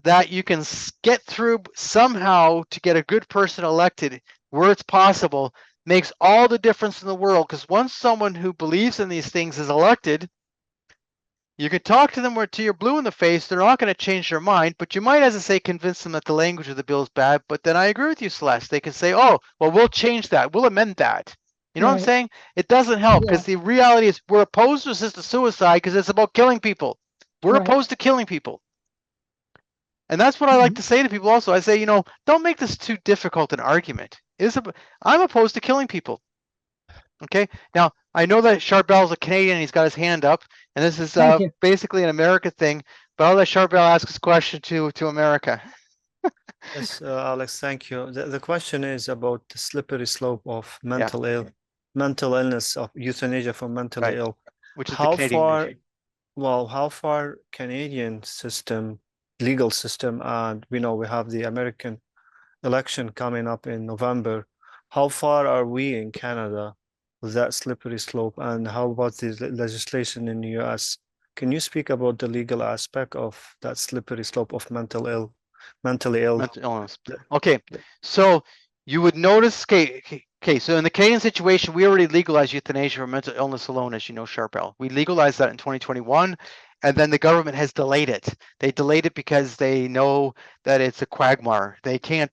that you can get through somehow to get a good person elected where it's possible makes all the difference in the world, because once someone who believes in these things is elected, you can talk to them till you're blue in the face. They're not going to change their mind, but you might, as I say, convince them that the language of the bill is bad. But then I agree with you, Celeste. They can say, oh, well, we'll change that. We'll amend that. You know what I'm saying? It doesn't help, because the reality is we're opposed to assisted suicide because it's about killing people. We're opposed to killing people. And that's what I like to say to people also. I say, you know, don't make this too difficult an argument. I'm opposed to killing people. Okay. Now, I know that Charbel's a Canadian. He's got his hand up, and this is basically an America thing. But I'll let Charbel ask his question to America. Yes, Alex, thank you. The question is about the slippery slope of mental illness, of euthanasia for mentally ill. Which is the Canadian issue. Well, how far Canadian system, legal system, and we know we have the American election coming up in November. How far are we in Canada with that slippery slope, and how about the legislation in the US? Can you speak about the legal aspect of that slippery slope of mentally ill? mental illness. Okay, so you would notice, okay, so in the Canadian situation, we already legalized euthanasia for mental illness alone, as you know, Sharpel. We legalized that in 2021, and then the government has delayed it. They delayed it because they know that it's a quagmire. They can't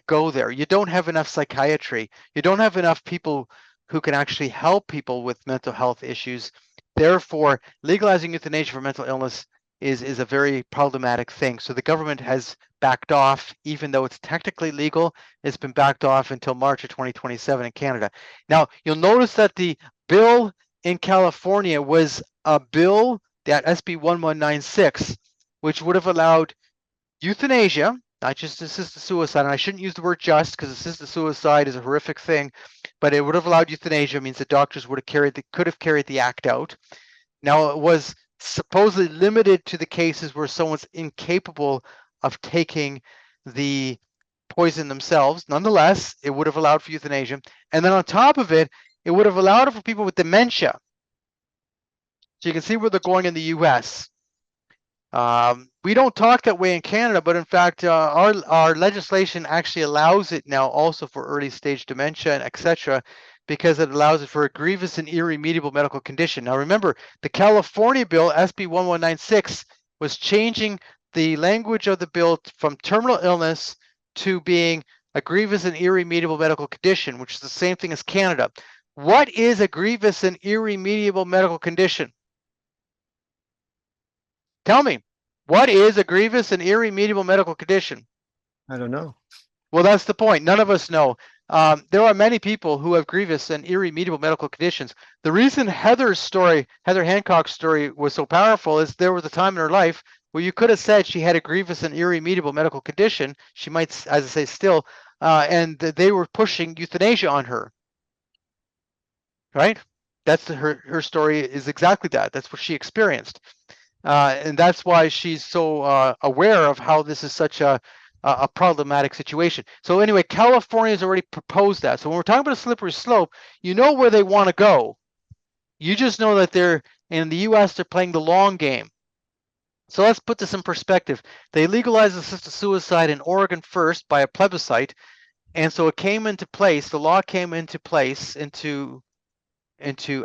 go there. You don't have enough psychiatry. You don't have enough people who can actually help people with mental health issues. Therefore, legalizing euthanasia for mental illness is a very problematic thing. So the government has backed off, even though it's technically legal. It's been backed off until March of 2027 in Canada. Now, you'll notice that the bill in California was a bill, that SB 1196, which would have allowed euthanasia, not just assisted suicide. And I shouldn't use the word just, because assisted suicide is a horrific thing, but it would have allowed euthanasia. It means the doctors would have could have carried the act out. Now, it was supposedly limited to the cases where someone's incapable of taking the poison themselves. Nonetheless, it would have allowed for euthanasia. And then on top of it, it would have allowed it for people with dementia. So you can see where they're going in the US. We don't talk that way in Canada, but in fact, our legislation actually allows it now also for early stage dementia and etc., because it allows it for a grievous and irremediable medical condition. Now remember, the California bill, SB 1196, was changing the language of the bill from terminal illness to being a grievous and irremediable medical condition, which is the same thing as Canada. What is a grievous and irremediable medical condition? Tell me, what is a grievous and irremediable medical condition? I don't know. Well, that's the point. None of us know. There are many people who have grievous and irremediable medical conditions. The reason Heather Hancock's story was so powerful is there was a time in her life where you could have said she had a grievous and irremediable medical condition. She might, as I say, still, and they were pushing euthanasia on her. Right? That's her story is exactly that. That's what she experienced. And that's why she's so aware of how this is such a problematic situation. So anyway, California has already proposed that. So when we're talking about a slippery slope, you know where they want to go. You just know that they're in the US, they're playing the long game. So let's put this in perspective. They legalized assisted suicide in Oregon first by a plebiscite. And so it came into place, the law came into place, into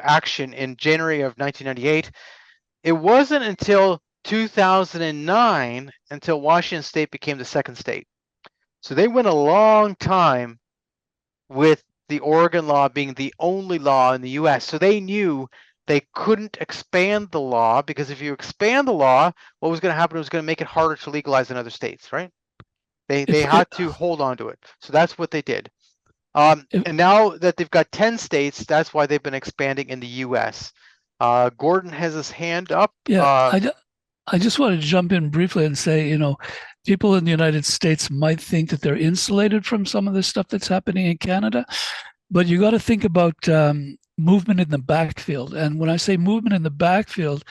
action in January of 1998. It wasn't until 2009 until Washington State became the second state. So they went a long time with the Oregon law being the only law in the US. So they knew they couldn't expand the law, because if you expand the law, what was going to happen was going to make it harder to legalize in other states, right? They had to hold on to it. So that's what they did. And now that they've got 10 states, that's why they've been expanding in the US. Gordon has his hand up. Yeah, I just want to jump in briefly and say, you know, people in the United States might think that they're insulated from some of the stuff that's happening in Canada, but you got to think about movement in the backfield. And when I say movement in the backfield,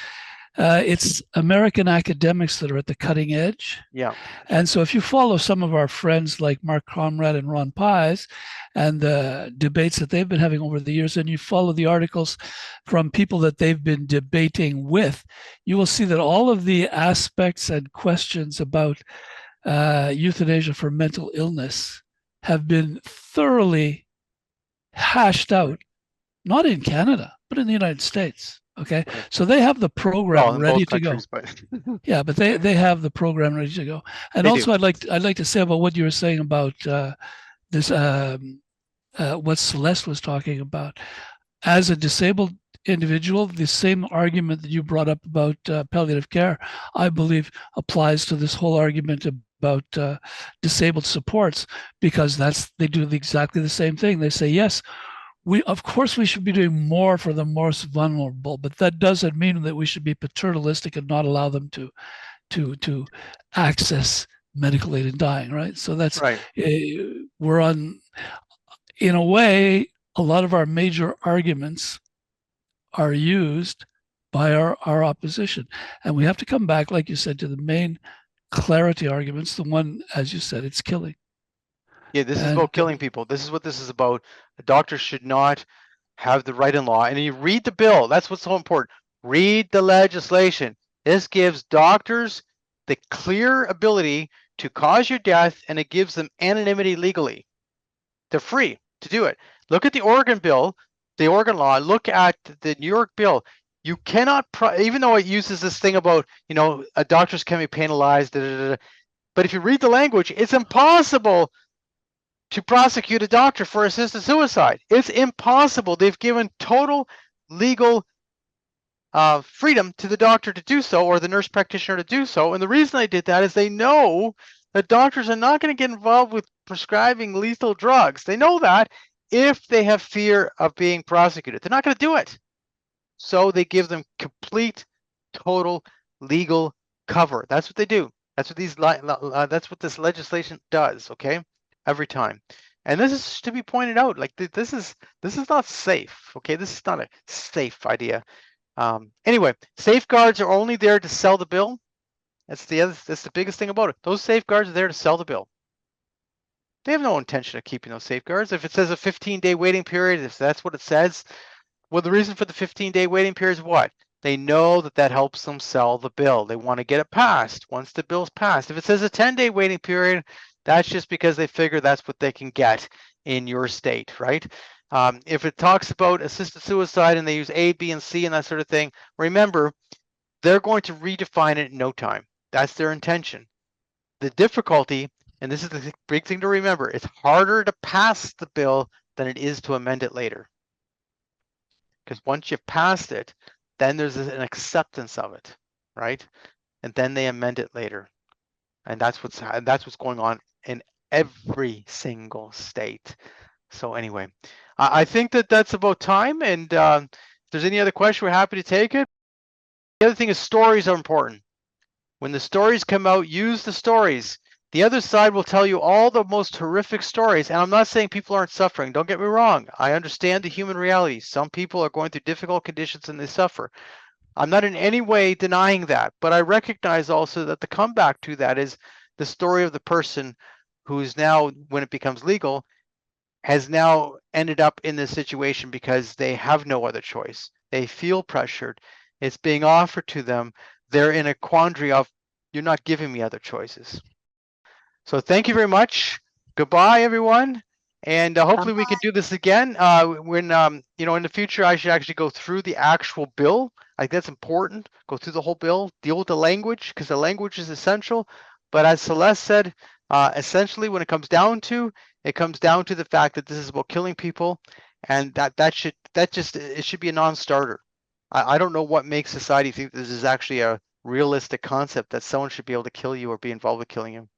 it's American academics that are at the cutting edge. Yeah. And so if you follow some of our friends like Mark Conrad and Ron Pies and the debates that they've been having over the years, and you follow the articles from people that they've been debating with, you will see that all of the aspects and questions about euthanasia for mental illness have been thoroughly hashed out, not in Canada, but in the United States. Okay, so they have the program ready to go. But... yeah, but they have the program ready to go. And they also, do. I'd like to say about what you were saying about this, what Celeste was talking about. As a disabled individual, the same argument that you brought up about palliative care, I believe, applies to this whole argument about disabled supports, because they do exactly the same thing. They say, yes, of course we should be doing more for the most vulnerable, but that doesn't mean that we should be paternalistic and not allow them to access medical aid in dying, right? So that's right. We're on, in a way, a lot of our major arguments are used by our opposition. And we have to come back, like you said, to the main clarity arguments, the one, as you said, it's killing. Yeah, this is And about killing people. This is what this is about. A doctor should not have the right in law. And you read the bill. That's what's so important. Read the legislation. This gives doctors the clear ability to cause your death, and it gives them anonymity legally. They're free to do it. Look at the Oregon bill, the Oregon law. Look at the New York bill. You cannot, even though it uses this thing about, you know, doctors can be penalized, but if you read the language, it's impossible to prosecute a doctor for assisted suicide. It's impossible. They've given total legal freedom to the doctor to do so, or the nurse practitioner to do so. And the reason they did that is they know that doctors are not going to get involved with prescribing lethal drugs. They know that if they have fear of being prosecuted. They're not going to do it. So they give them complete, total legal cover. That's what they do. That's what that's what this legislation does, okay? Every time. And this is to be pointed out, like this is not safe, okay? This is not a safe idea. Anyway, safeguards are only there to sell the bill. That's the biggest thing about it. Those safeguards are there to sell the bill. They have no intention of keeping those safeguards. If it says a 15-day waiting period, if that's what it says, well, the reason for the 15-day waiting period is what? They know that that helps them sell the bill. They want to get it passed once the bill's passed. If it says a 10-day waiting period, that's just because they figure that's what they can get in your state, right? If it talks about assisted suicide and they use A, B, and C and that sort of thing, remember, they're going to redefine it in no time. That's their intention. The difficulty, and this is the big thing to remember, it's harder to pass the bill than it is to amend it later. Because once you've passed it, then there's an acceptance of it, right? And then they amend it later. And that's what's going on in every single state. So anyway, I think that's about time. And if there's any other question, we're happy to take it. The other thing is stories are important. When the stories come out, use the stories. The other side will tell you all the most horrific stories. And I'm not saying people aren't suffering. Don't get me wrong. I understand the human reality. Some people are going through difficult conditions and they suffer. I'm not in any way denying that. But I recognize also that the comeback to that is the story of the person who's now, when it becomes legal, has now ended up in this situation because they have no other choice. They feel pressured. It's being offered to them. They're in a quandary of, you're not giving me other choices. So thank you very much. Goodbye, everyone. And hopefully we can do this again. When, you know, in the future, I should actually go through the actual bill. I think that's important. Go through the whole bill, deal with the language, because the language is essential. But as Celeste said, essentially when it comes down to the fact that this is about killing people, and it should be a non-starter. I don't know what makes society think this is actually a realistic concept that someone should be able to kill you or be involved with killing you.